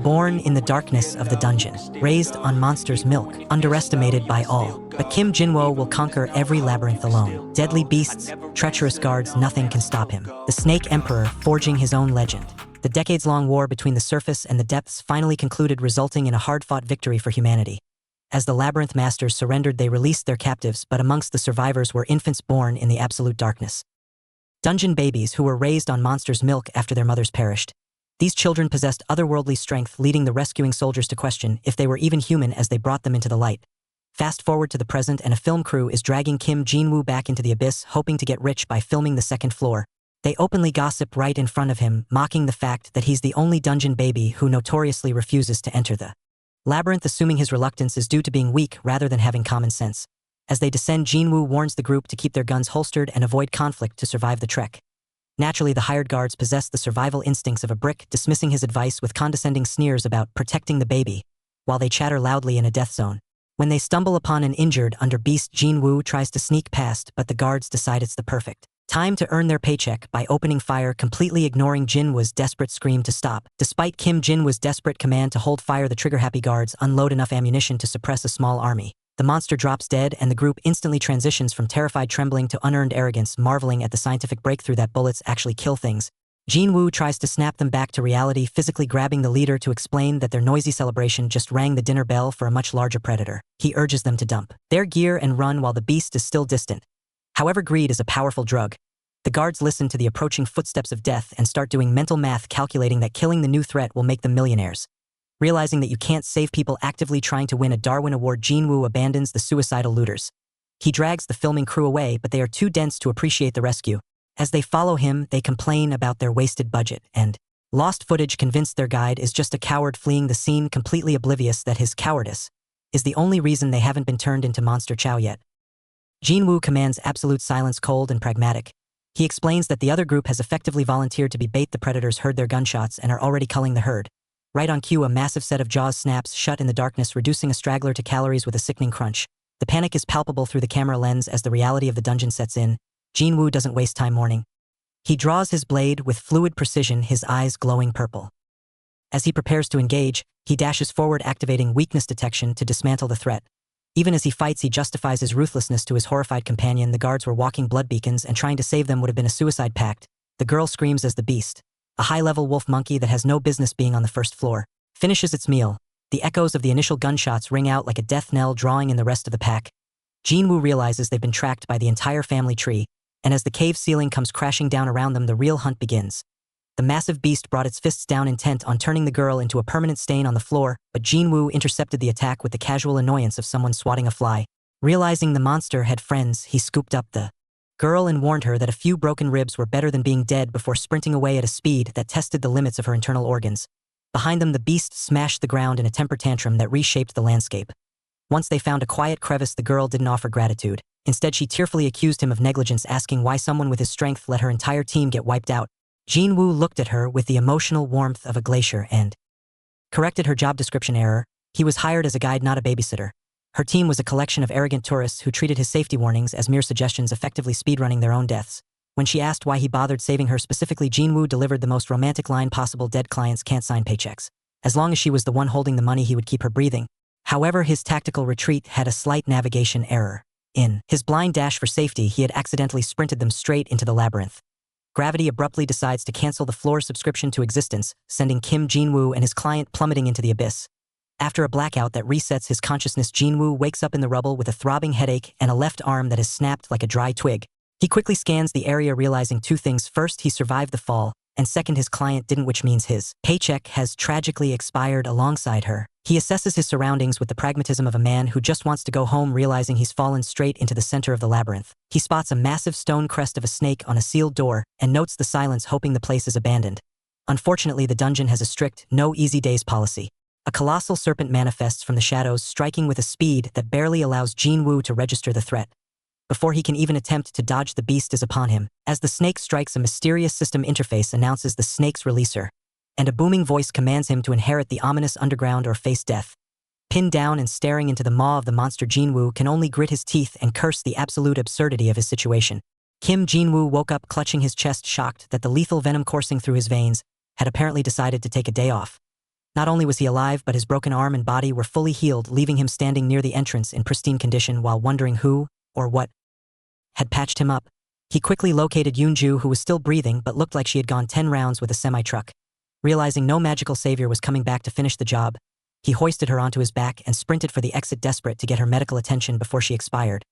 Born in the darkness of the dungeon, raised on monster's milk, underestimated by all. But Kim Jinwoo will conquer every labyrinth alone. Deadly beasts, treacherous guards, nothing can stop him. The Snake Emperor forging his own legend. The decades-long war between the surface and the depths finally concluded, resulting in a hard-fought victory for humanity. As the labyrinth masters surrendered, they released their captives, but amongst the survivors were infants born in the absolute darkness. Dungeon babies who were raised on monster's milk after their mothers perished. These children possessed otherworldly strength, leading the rescuing soldiers to question if they were even human as they brought them into the light. Fast forward to the present, and a film crew is dragging Kim Jinwoo back into the abyss, hoping to get rich by filming the second floor. They openly gossip right in front of him, mocking the fact that he's the only dungeon baby who notoriously refuses to enter the labyrinth, assuming his reluctance is due to being weak rather than having common sense. As they descend, Jinwoo warns the group to keep their guns holstered and avoid conflict to survive the trek. Naturally, the hired guards possess the survival instincts of a brick, dismissing his advice with condescending sneers about protecting the baby, while they chatter loudly in a death zone. When they stumble upon an injured underbeast, Jinwoo tries to sneak past, but the guards decide it's the perfect time to earn their paycheck by opening fire, completely ignoring Jinwoo's desperate scream to stop. Despite Kim Jinwoo's desperate command to hold fire, the trigger-happy guards unload enough ammunition to suppress a small army. The monster drops dead, and the group instantly transitions from terrified trembling to unearned arrogance, marveling at the scientific breakthrough that bullets actually kill things. Jinwoo tries to snap them back to reality, physically grabbing the leader to explain that their noisy celebration just rang the dinner bell for a much larger predator. He urges them to dump their gear and run while the beast is still distant. However, greed is a powerful drug. The guards listen to the approaching footsteps of death and start doing mental math, calculating that killing the new threat will make them millionaires. Realizing that you can't save people actively trying to win a Darwin Award, Jinwoo abandons the suicidal looters. He drags the filming crew away, but they are too dense to appreciate the rescue. As they follow him, they complain about their wasted budget and lost footage, convinced their guide is just a coward fleeing the scene, completely oblivious that his cowardice is the only reason they haven't been turned into Monster Chow yet. Jinwoo commands absolute silence, cold and pragmatic. He explains that the other group has effectively volunteered to be bait. The predators heard their gunshots and are already culling the herd. Right on cue, a massive set of jaws snaps shut in the darkness, reducing a straggler to calories with a sickening crunch. The panic is palpable through the camera lens as the reality of the dungeon sets in. Jinwoo doesn't waste time mourning. He draws his blade with fluid precision, his eyes glowing purple. As he prepares to engage, he dashes forward, activating weakness detection to dismantle the threat. Even as he fights, he justifies his ruthlessness to his horrified companion. The guards were walking blood beacons, and trying to save them would have been a suicide pact. The girl screams as the beast, a high-level wolf monkey that has no business being on the first floor, finishes its meal. The echoes of the initial gunshots ring out like a death knell, drawing in the rest of the pack. Jinwoo realizes they've been tracked by the entire family tree, and as the cave ceiling comes crashing down around them, the real hunt begins. The massive beast brought its fists down, intent on turning the girl into a permanent stain on the floor, but Jinwoo intercepted the attack with the casual annoyance of someone swatting a fly. Realizing the monster had friends, he scooped up the girl and warned her that a few broken ribs were better than being dead, before sprinting away at a speed that tested the limits of her internal organs. Behind them, the beast smashed the ground in a temper tantrum that reshaped the landscape. Once they found a quiet crevice, the girl didn't offer gratitude. Instead, she tearfully accused him of negligence, asking why someone with his strength let her entire team get wiped out. Jinwoo looked at her with the emotional warmth of a glacier and corrected her job description error. He was hired as a guide, not a babysitter. Her team was a collection of arrogant tourists who treated his safety warnings as mere suggestions, effectively speedrunning their own deaths. When she asked why he bothered saving her specifically, Jinwoo delivered the most romantic line possible: dead clients can't sign paychecks. As long as she was the one holding the money, he would keep her breathing. However, his tactical retreat had a slight navigation error. In his blind dash for safety, he had accidentally sprinted them straight into the labyrinth. Gravity abruptly decides to cancel the floor's subscription to existence, sending Kim Jinwoo and his client plummeting into the abyss. After a blackout that resets his consciousness, Jinwoo wakes up in the rubble with a throbbing headache and a left arm that has snapped like a dry twig. He quickly scans the area, realizing two things. First, he survived the fall, and second, his client didn't, which means his paycheck has tragically expired alongside her. He assesses his surroundings with the pragmatism of a man who just wants to go home, realizing he's fallen straight into the center of the labyrinth. He spots a massive stone crest of a snake on a sealed door and notes the silence, hoping the place is abandoned. Unfortunately, the dungeon has a strict no easy days policy. A colossal serpent manifests from the shadows, striking with a speed that barely allows Jinwoo to register the threat. Before he can even attempt to dodge, the beast is upon him. As the snake strikes, a mysterious system interface announces the snake's releaser, and a booming voice commands him to inherit the ominous underground or face death. Pinned down and staring into the maw of the monster, Jinwoo can only grit his teeth and curse the absolute absurdity of his situation. Kim Jinwoo woke up clutching his chest, shocked that the lethal venom coursing through his veins had apparently decided to take a day off. Not only was he alive, but his broken arm and body were fully healed, leaving him standing near the entrance in pristine condition while wondering who, or what, had patched him up. He quickly located Yoonju, who was still breathing but looked like she had gone 10 rounds with a semi-truck. Realizing no magical savior was coming back to finish the job, he hoisted her onto his back and sprinted for the exit, desperate to get her medical attention before she expired.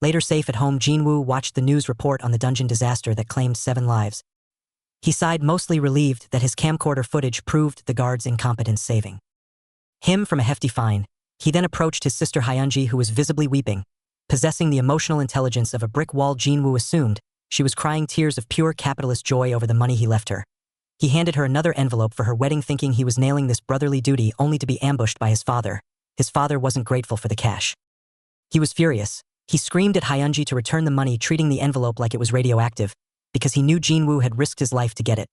Later, safe at home, Jinwoo watched the news report on the dungeon disaster that claimed 7 lives. He sighed, mostly relieved that his camcorder footage proved the guards' incompetence, saving him from a hefty fine. He then approached his sister Hyunji, who was visibly weeping. Possessing the emotional intelligence of a brick wall, Jinwoo assumed she was crying tears of pure capitalist joy over the money he left her. He handed her another envelope for her wedding, thinking he was nailing this brotherly duty, only to be ambushed by his father. His father wasn't grateful for the cash. He was furious. He screamed at Hyunji to return the money, treating the envelope like it was radioactive, because he knew Jinwoo had risked his life to get it.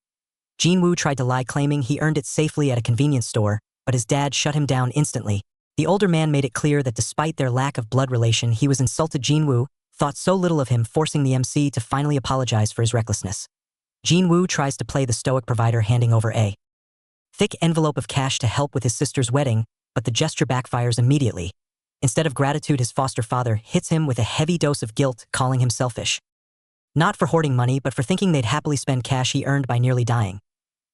Jinwoo tried to lie, claiming he earned it safely at a convenience store, but his dad shut him down instantly. The older man made it clear that despite their lack of blood relation, he was insulted. Jinwoo thought so little of him, forcing the MC to finally apologize for his recklessness. Jinwoo tries to play the stoic provider, handing over a thick envelope of cash to help with his sister's wedding, but the gesture backfires immediately. Instead of gratitude, his foster father hits him with a heavy dose of guilt, calling him selfish. Not for hoarding money, but for thinking they'd happily spend cash he earned by nearly dying.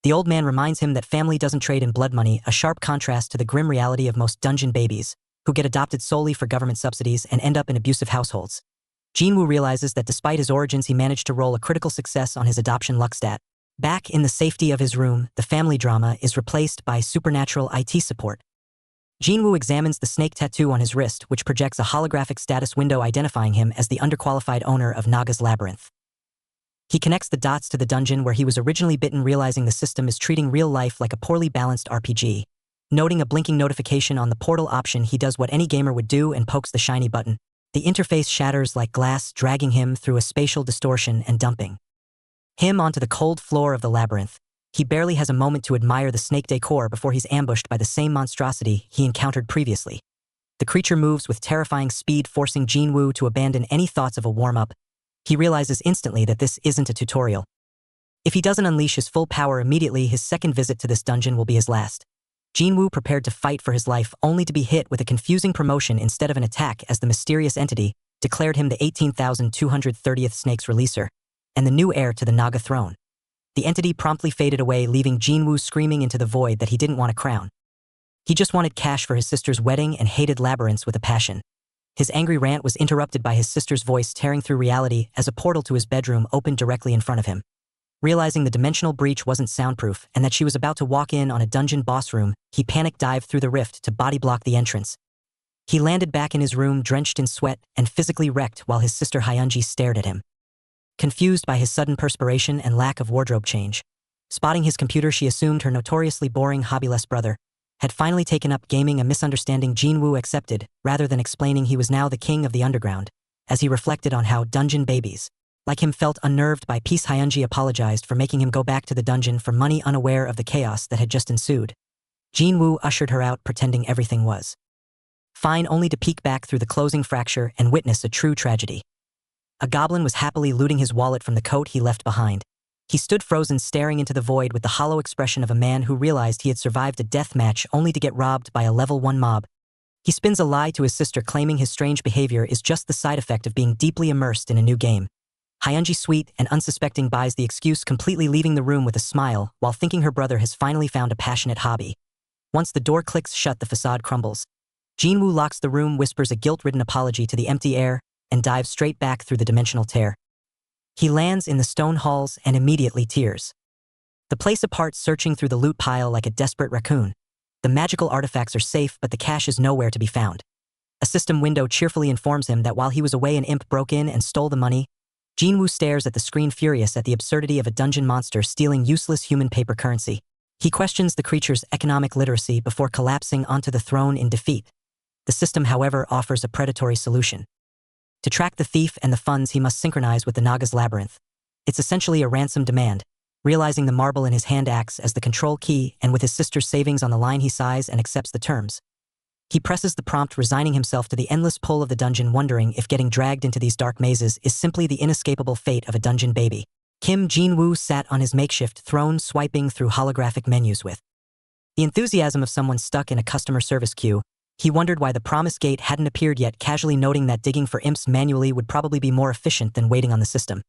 The old man reminds him that family doesn't trade in blood money, a sharp contrast to the grim reality of most dungeon babies, who get adopted solely for government subsidies and end up in abusive households. Jinwoo realizes that despite his origins, he managed to roll a critical success on his adoption luck stat. Back in the safety of his room, the family drama is replaced by supernatural IT support. Jinwoo examines the snake tattoo on his wrist, which projects a holographic status window identifying him as the underqualified owner of Naga's Labyrinth. He connects the dots to the dungeon where he was originally bitten, realizing the system is treating real life like a poorly balanced RPG. Noting a blinking notification on the portal option, he does what any gamer would do and pokes the shiny button. The interface shatters like glass, dragging him through a spatial distortion and dumping him onto the cold floor of the labyrinth. He barely has a moment to admire the snake decor before he's ambushed by the same monstrosity he encountered previously. The creature moves with terrifying speed, forcing Jinwoo to abandon any thoughts of a warm-up. He realizes instantly that this isn't a tutorial. If he doesn't unleash his full power immediately, his second visit to this dungeon will be his last. Jinwoo prepared to fight for his life, only to be hit with a confusing promotion instead of an attack, as the mysterious entity declared him the 18,230th Snake's releaser and the new heir to the Naga throne. The entity promptly faded away, leaving Jinwoo screaming into the void that he didn't want a crown. He just wanted cash for his sister's wedding and hated labyrinths with a passion. His angry rant was interrupted by his sister's voice tearing through reality as a portal to his bedroom opened directly in front of him. Realizing the dimensional breach wasn't soundproof and that she was about to walk in on a dungeon boss room, he panic dived through the rift to body block the entrance. He landed back in his room, drenched in sweat and physically wrecked, while his sister Hyunji stared at him, confused by his sudden perspiration and lack of wardrobe change. Spotting his computer, she assumed her notoriously boring, hobbyless brother had finally taken up gaming, a misunderstanding Jinwoo accepted, rather than explaining he was now the king of the underground. As he reflected on how dungeon babies like him felt unnerved by peace, Hyunji apologized for making him go back to the dungeon for money, unaware of the chaos that had just ensued. Jinwoo ushered her out, pretending everything was fine, only to peek back through the closing fracture and witness a true tragedy. A goblin was happily looting his wallet from the coat he left behind. He stood frozen, staring into the void with the hollow expression of a man who realized he had survived a death match only to get robbed by a level 1 mob. He spins a lie to his sister, claiming his strange behavior is just the side effect of being deeply immersed in a new game. Hyunji, sweet and unsuspecting, buys the excuse, completely leaving the room with a smile while thinking her brother has finally found a passionate hobby. Once the door clicks shut, the facade crumbles. Jinwoo locks the room, whispers a guilt-ridden apology to the empty air, and dives straight back through the dimensional tear. He lands in the stone halls and immediately tears the place apart, searching through the loot pile like a desperate raccoon. The magical artifacts are safe, but the cash is nowhere to be found. A system window cheerfully informs him that while he was away, an imp broke in and stole the money. Jinwoo stares at the screen, furious at the absurdity of a dungeon monster stealing useless human paper currency. He questions the creature's economic literacy before collapsing onto the throne in defeat. The system, however, offers a predatory solution. To track the thief and the funds, he must synchronize with the Naga's Labyrinth. It's essentially a ransom demand. Realizing the marble in his hand acts as the control key, and with his sister's savings on the line, he sighs and accepts the terms. He presses the prompt, resigning himself to the endless pull of the dungeon, wondering if getting dragged into these dark mazes is simply the inescapable fate of a dungeon baby. Jinwoo sat on his makeshift throne, swiping through holographic menus with The enthusiasm of someone stuck in a customer service queue. He wondered why the promised gate hadn't appeared yet, casually noting that digging for imps manually would probably be more efficient than waiting on the system.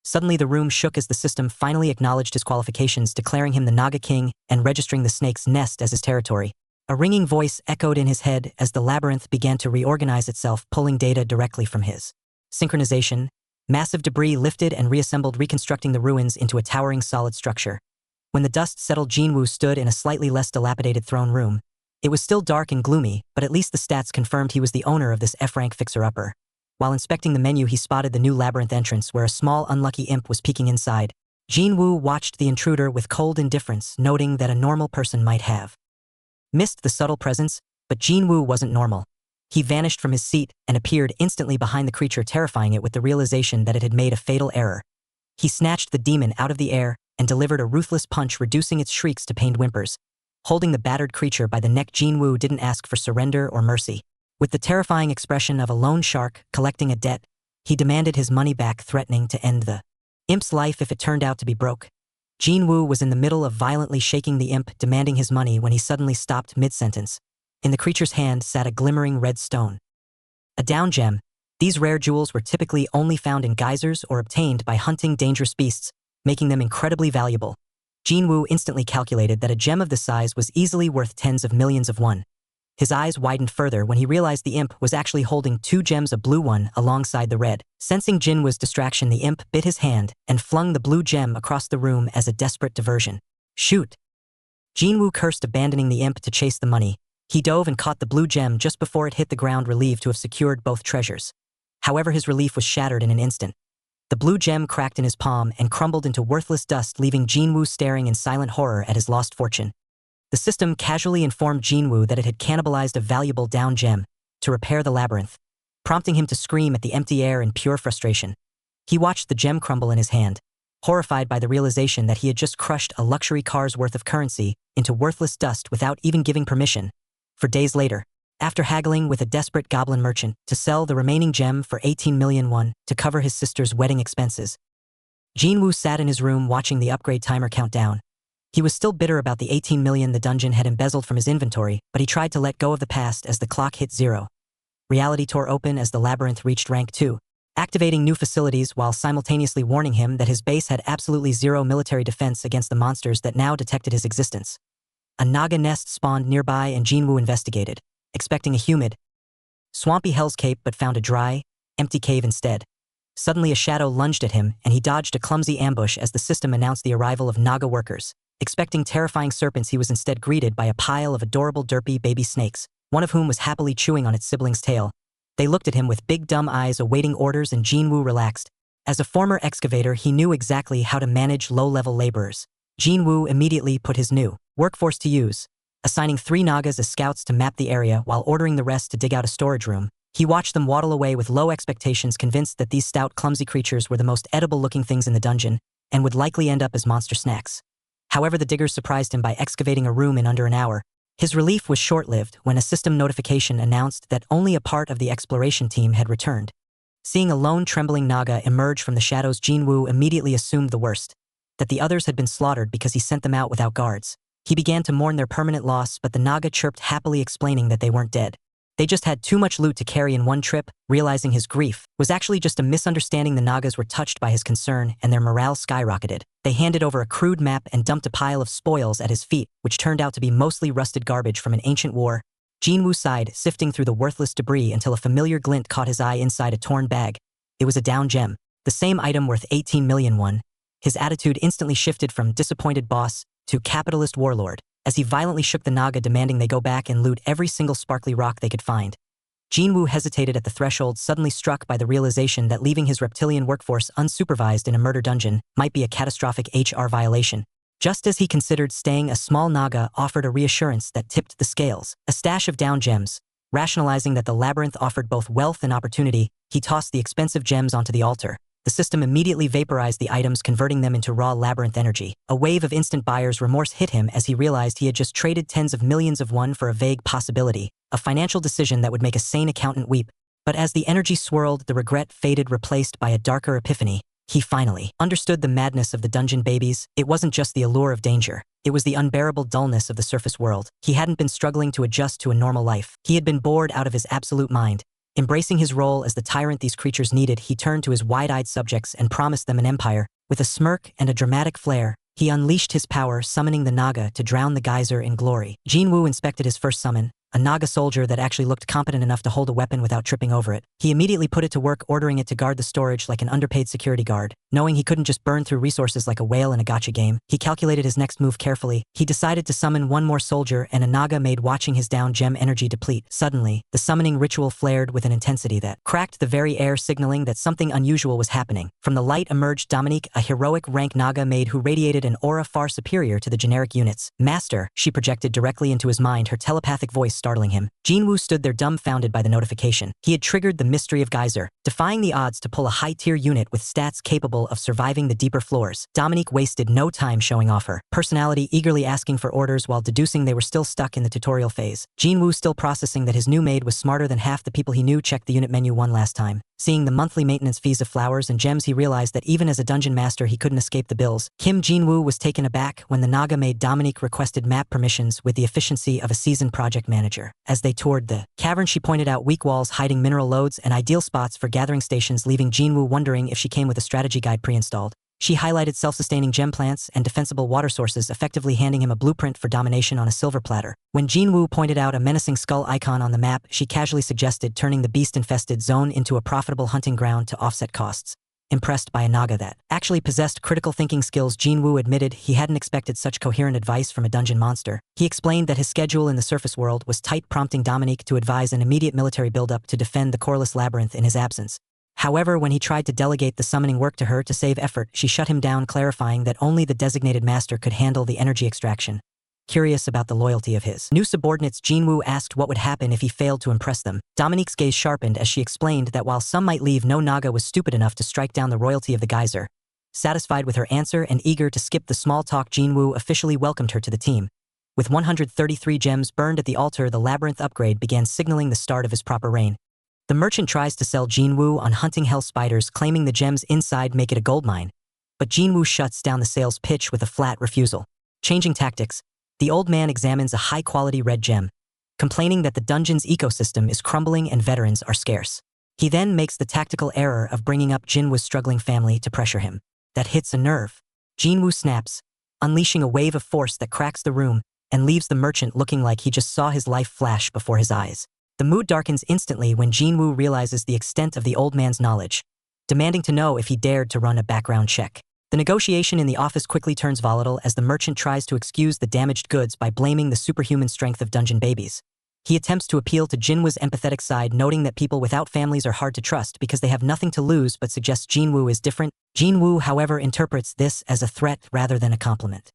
Suddenly the room shook as the system finally acknowledged his qualifications, declaring him the Naga King and registering the snake's nest as his territory. A ringing voice echoed in his head as the labyrinth began to reorganize itself, pulling data directly from his synchronization. Massive debris lifted and reassembled, reconstructing the ruins into a towering solid structure. When the dust settled, Jinwoo stood in a slightly less dilapidated throne room. It was still dark and gloomy, but at least the stats confirmed he was the owner of this F-rank fixer-upper. While inspecting the menu, he spotted the new labyrinth entrance where a small unlucky imp was peeking inside. Jinwoo watched the intruder with cold indifference, noting that a normal person might have missed the subtle presence, but Jinwoo wasn't normal. He vanished from his seat and appeared instantly behind the creature, terrifying it with the realization that it had made a fatal error. He snatched the demon out of the air and delivered a ruthless punch, reducing its shrieks to pained whimpers. Holding the battered creature by the neck, Jinwoo didn't ask for surrender or mercy. With the terrifying expression of a loan shark collecting a debt, he demanded his money back, threatening to end the imp's life if it turned out to be broke. Jinwoo was in the middle of violently shaking the imp, demanding his money, when he suddenly stopped mid-sentence. In the creature's hand sat a glimmering red stone. A down gem. These rare jewels were typically only found in geysers or obtained by hunting dangerous beasts, making them incredibly valuable. Jinwoo instantly calculated that a gem of this size was easily worth tens of millions of won. His eyes widened further when he realized the imp was actually holding two gems, a blue one alongside the red. Sensing Jinwoo's distraction, the imp bit his hand and flung the blue gem across the room as a desperate diversion. Shoot! Jinwoo cursed, abandoning the imp to chase the money. He dove and caught the blue gem just before it hit the ground, relieved to have secured both treasures. However, his relief was shattered in an instant. The blue gem cracked in his palm and crumbled into worthless dust, leaving Jinwoo staring in silent horror at his lost fortune. The system casually informed Jinwoo that it had cannibalized a valuable down gem to repair the labyrinth, prompting him to scream at the empty air in pure frustration. He watched the gem crumble in his hand, horrified by the realization that he had just crushed a luxury car's worth of currency into worthless dust without even giving permission. For days later, after haggling with a desperate goblin merchant to sell the remaining gem for 18 million won to cover his sister's wedding expenses, Jinwoo sat in his room watching the upgrade timer count down. He was still bitter about the 18 million the dungeon had embezzled from his inventory, but he tried to let go of the past as the clock hit 0. Reality tore open as the labyrinth reached rank 2, activating new facilities while simultaneously warning him that his base had absolutely zero military defense against the monsters that now detected his existence. A Naga nest spawned nearby and Jinwoo investigated, expecting a humid, swampy hellscape, but found a dry, empty cave instead. Suddenly a shadow lunged at him and he dodged a clumsy ambush as the system announced the arrival of Naga workers. Expecting terrifying serpents, he was instead greeted by a pile of adorable derpy baby snakes, one of whom was happily chewing on its sibling's tail. They looked at him with big dumb eyes, awaiting orders, and Jinwoo relaxed. As a former excavator, he knew exactly how to manage low-level laborers. Jinwoo immediately put his new workforce to use, assigning 3 Nagas as scouts to map the area while ordering the rest to dig out a storage room. He watched them waddle away with low expectations, convinced that these stout, clumsy creatures were the most edible-looking things in the dungeon and would likely end up as monster snacks. However, the diggers surprised him by excavating a room in under an hour. His relief was short-lived when a system notification announced that only a part of the exploration team had returned. Seeing a lone trembling Naga emerge from the shadows, Jinwoo immediately assumed the worst, that the others had been slaughtered because he sent them out without guards. He began to mourn their permanent loss, but the Naga chirped happily, explaining that they weren't dead. They just had too much loot to carry in one trip. Realizing his grief was actually just a misunderstanding, the Nagas were touched by his concern and their morale skyrocketed. They handed over a crude map and dumped a pile of spoils at his feet, which turned out to be mostly rusted garbage from an ancient war. Jinwoo sighed, sifting through the worthless debris until a familiar glint caught his eye inside a torn bag. It was a down gem, the same item worth 18 million won. His attitude instantly shifted from disappointed boss to capitalist warlord, as he violently shook the Naga, demanding they go back and loot every single sparkly rock they could find. Jinwoo hesitated at the threshold, suddenly struck by the realization that leaving his reptilian workforce unsupervised in a murder dungeon might be a catastrophic HR violation. Just as he considered staying, a small Naga offered a reassurance that tipped the scales. A stash of down gems. Rationalizing that the labyrinth offered both wealth and opportunity, he tossed the expensive gems onto the altar. The system immediately vaporized the items, converting them into raw labyrinth energy. A wave of instant buyer's remorse hit him as he realized he had just traded tens of millions of won for a vague possibility, a financial decision that would make a sane accountant weep. But as the energy swirled, the regret faded, replaced by a darker epiphany. He finally understood the madness of the dungeon babies. It wasn't just the allure of danger. It was the unbearable dullness of the surface world. He hadn't been struggling to adjust to a normal life. He had been bored out of his absolute mind. Embracing his role as the tyrant these creatures needed, he turned to his wide-eyed subjects and promised them an empire. With a smirk and a dramatic flair, he unleashed his power, summoning the Naga to drown the geyser in glory. Jinwoo inspected his first summon, a Naga soldier that actually looked competent enough to hold a weapon without tripping over it. He immediately put it to work, ordering it to guard the storage like an underpaid security guard. Knowing he couldn't just burn through resources like a whale in a gacha game, he calculated his next move carefully. He decided to summon one more soldier, and a Naga made watching his down gem energy deplete. Suddenly, the summoning ritual flared with an intensity that cracked the very air, signaling that something unusual was happening. From the light emerged Dominique, a heroic rank Naga maid who radiated an aura far superior to the generic units. "Master," she projected directly into his mind, her telepathic voice startling him. Jinwoo stood there dumbfounded by the notification. He had triggered the mystery of Geyser, defying the odds to pull a high-tier unit with stats capable of surviving the deeper floors. Dominique wasted no time showing off her personality, eagerly asking for orders while deducing they were still stuck in the tutorial phase. Jinwoo, still processing that his new maid was smarter than half the people he knew, checked the unit menu one last time. Seeing the monthly maintenance fees of flowers and gems, he realized that even as a dungeon master he couldn't escape the bills. Jinwoo was taken aback when the Naga maid Dominique requested map permissions with the efficiency of a seasoned project manager. As they toured the cavern, she pointed out weak walls hiding mineral lodes and ideal spots for gathering stations, leaving Jinwoo wondering if she came with a strategy guide pre-installed. She highlighted self-sustaining gem plants and defensible water sources, effectively handing him a blueprint for domination on a silver platter. When Jinwoo pointed out a menacing skull icon on the map, she casually suggested turning the beast-infested zone into a profitable hunting ground to offset costs. Impressed by a Naga that actually possessed critical thinking skills, Jinwoo admitted he hadn't expected such coherent advice from a dungeon monster. He explained that his schedule in the surface world was tight, prompting Dominique to advise an immediate military buildup to defend the coreless labyrinth in his absence. However, when he tried to delegate the summoning work to her to save effort, she shut him down, clarifying that only the designated master could handle the energy extraction. Curious about the loyalty of his new subordinates, Jinwoo asked what would happen if he failed to impress them. Dominique's gaze sharpened as she explained that while some might leave, no Naga was stupid enough to strike down the royalty of the geyser. Satisfied with her answer and eager to skip the small talk, Jinwoo officially welcomed her to the team. With 133 gems burned at the altar, the labyrinth upgrade began, signaling the start of his proper reign. The merchant tries to sell Jinwoo on hunting hell spiders, claiming the gems inside make it a gold mine. But Jinwoo shuts down the sales pitch with a flat refusal. Changing tactics, the old man examines a high-quality red gem, complaining that the dungeon's ecosystem is crumbling and veterans are scarce. He then makes the tactical error of bringing up Jinwoo's struggling family to pressure him. That hits a nerve. Jinwoo snaps, unleashing a wave of force that cracks the room and leaves the merchant looking like he just saw his life flash before his eyes. The mood darkens instantly when Jinwoo realizes the extent of the old man's knowledge, demanding to know if he dared to run a background check. The negotiation in the office quickly turns volatile as the merchant tries to excuse the damaged goods by blaming the superhuman strength of dungeon babies. He attempts to appeal to Jinwoo's empathetic side, noting that people without families are hard to trust because they have nothing to lose, but suggests Jinwoo is different. Jinwoo, however, interprets this as a threat rather than a compliment.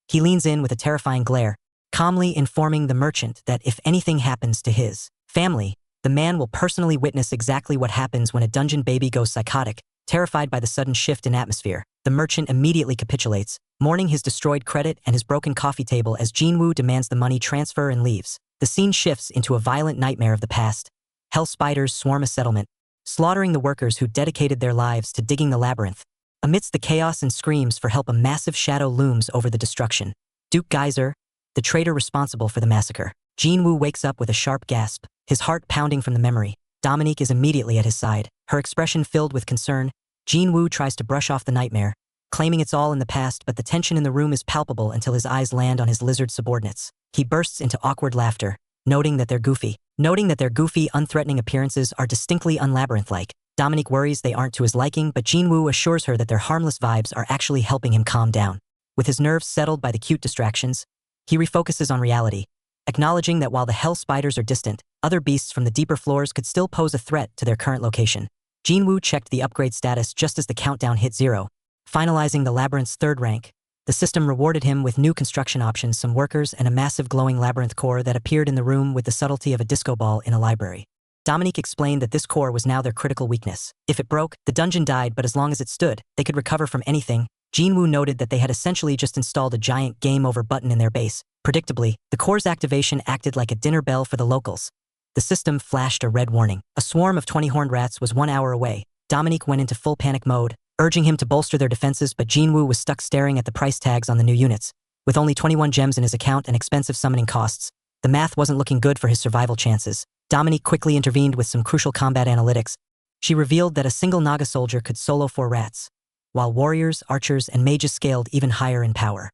He leans in with a terrifying glare, calmly informing the merchant that if anything happens to his family, the man will personally witness exactly what happens when a dungeon baby goes psychotic. Terrified by the sudden shift in atmosphere, the merchant immediately capitulates, mourning his destroyed credit and his broken coffee table as Jinwoo demands the money transfer and leaves. The scene shifts into a violent nightmare of the past. Hell spiders swarm a settlement, slaughtering the workers who dedicated their lives to digging the labyrinth. Amidst the chaos and screams for help, a massive shadow looms over the destruction. Duke Geyser, the traitor responsible for the massacre. Jinwoo wakes up with a sharp gasp, his heart pounding from the memory. Dominique is immediately at his side, her expression filled with concern. Jinwoo tries to brush off the nightmare, claiming it's all in the past, but the tension in the room is palpable until his eyes land on his lizard subordinates. He bursts into awkward laughter, noting that their goofy, unthreatening appearances are distinctly unlabyrinth-like. Dominique worries they aren't to his liking, but Jinwoo assures her that their harmless vibes are actually helping him calm down. With his nerves settled by the cute distractions, he refocuses on reality, acknowledging that while the hell spiders are distant, other beasts from the deeper floors could still pose a threat to their current location. Jinwoo checked the upgrade status just as the countdown hit 0, finalizing the labyrinth's 3rd rank. The system rewarded him with new construction options, some workers, and a massive glowing labyrinth core that appeared in the room with the subtlety of a disco ball in a library. Dominique explained that this core was now their critical weakness. If it broke, the dungeon died, but as long as it stood, they could recover from anything. Jinwoo noted that they had essentially just installed a giant game over button in their base. Predictably, the core's activation acted like a dinner bell for the locals. The system flashed a red warning. A swarm of 20 horned rats was 1 hour away. Dominique went into full panic mode, urging him to bolster their defenses, but Jinwoo was stuck staring at the price tags on the new units. With only 21 gems in his account and expensive summoning costs, the math wasn't looking good for his survival chances. Dominique quickly intervened with some crucial combat analytics. She revealed that a single Naga soldier could solo 4 rats, while warriors, archers, and mages scaled even higher in power.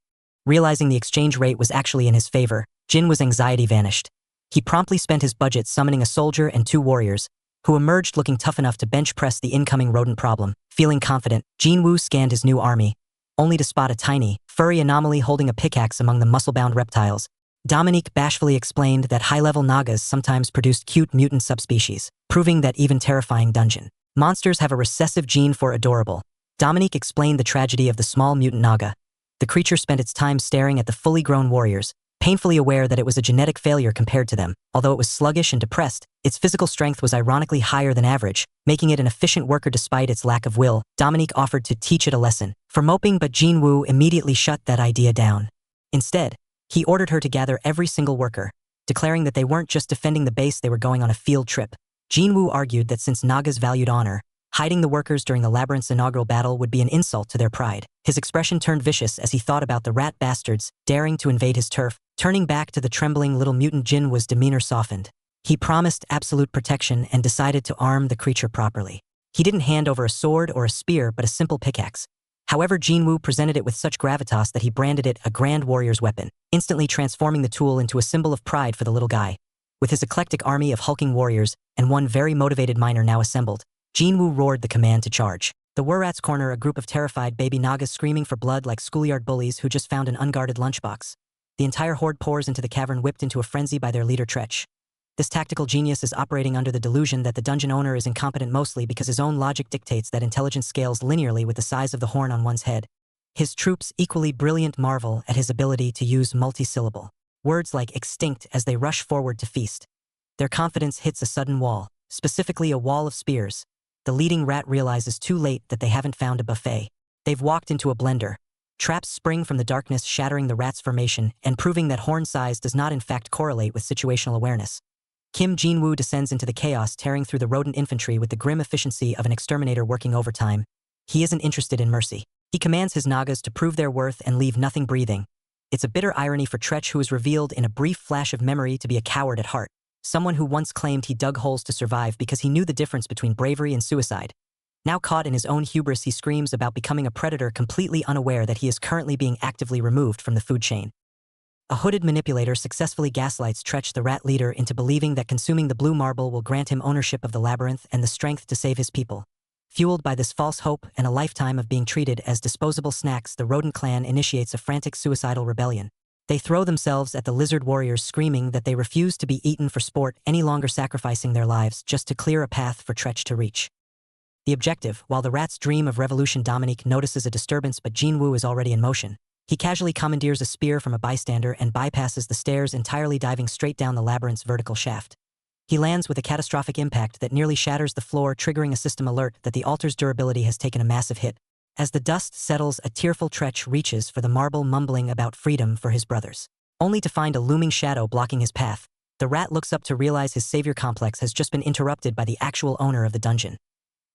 Realizing the exchange rate was actually in his favor, Jinwoo's anxiety vanished. He promptly spent his budget summoning a soldier and 2 warriors, who emerged looking tough enough to bench press the incoming rodent problem. Feeling confident, Jinwoo scanned his new army, only to spot a tiny, furry anomaly holding a pickaxe among the muscle-bound reptiles. Dominique bashfully explained that high-level Nagas sometimes produced cute mutant subspecies, proving that even terrifying dungeon monsters have a recessive gene for adorable. Dominique explained the tragedy of the small mutant Naga. The creature spent its time staring at the fully grown warriors, painfully aware that it was a genetic failure compared to them. Although it was sluggish and depressed, its physical strength was ironically higher than average, making it an efficient worker despite its lack of will. Dominique offered to teach it a lesson for moping, but Jinwoo immediately shut that idea down. Instead, he ordered her to gather every single worker, declaring that they weren't just defending the base, they were going on a field trip. Jinwoo argued that since Nagas valued honor, hiding the workers during the labyrinth's inaugural battle would be an insult to their pride. His expression turned vicious as he thought about the rat bastards daring to invade his turf. Turning back to the trembling little mutant Jinwoo's demeanor softened. He promised absolute protection and decided to arm the creature properly. He didn't hand over a sword or a spear, but a simple pickaxe. However, Jinwoo presented it with such gravitas that he branded it a grand warrior's weapon, instantly transforming the tool into a symbol of pride for the little guy. With his eclectic army of hulking warriors and one very motivated miner now assembled, Jinwoo roared the command to charge. The Wurrats corner a group of terrified baby Nagas screaming for blood like schoolyard bullies who just found an unguarded lunchbox. The entire horde pours into the cavern, whipped into a frenzy by their leader Tretch. This tactical genius is operating under the delusion that the dungeon owner is incompetent, mostly because his own logic dictates that intelligence scales linearly with the size of the horn on one's head. His troops, equally brilliant, marvel at his ability to use multisyllable words like extinct as they rush forward to feast. Their confidence hits a sudden wall, specifically a wall of spears. The leading rat realizes too late that they haven't found a buffet. They've walked into a blender. Traps spring from the darkness, shattering the rat's formation and proving that horn size does not in fact correlate with situational awareness. Jinwoo descends into the chaos, tearing through the rodent infantry with the grim efficiency of an exterminator working overtime. He isn't interested in mercy. He commands his Nagas to prove their worth and leave nothing breathing. It's a bitter irony for Tretch, who is revealed in a brief flash of memory to be a coward at heart. Someone who once claimed he dug holes to survive because he knew the difference between bravery and suicide. Now caught in his own hubris, he screams about becoming a predator, completely unaware that he is currently being actively removed from the food chain. A hooded manipulator successfully gaslights Tretch, the rat leader, into believing that consuming the blue marble will grant him ownership of the labyrinth and the strength to save his people. Fueled by this false hope and a lifetime of being treated as disposable snacks, the rodent clan initiates a frantic suicidal rebellion. They throw themselves at the lizard warriors, screaming that they refuse to be eaten for sport any longer, sacrificing their lives just to clear a path for Tretch to reach the objective. While the rats dream of revolution, Dominique notices a disturbance, but Jinwoo is already in motion. He casually commandeers a spear from a bystander and bypasses the stairs entirely, diving straight down the labyrinth's vertical shaft. He lands with a catastrophic impact that nearly shatters the floor, triggering a system alert that the altar's durability has taken a massive hit. As the dust settles, a tearful Tretch reaches for the marble, mumbling about freedom for his brothers, only to find a looming shadow blocking his path. The rat looks up to realize his savior complex has just been interrupted by the actual owner of the dungeon.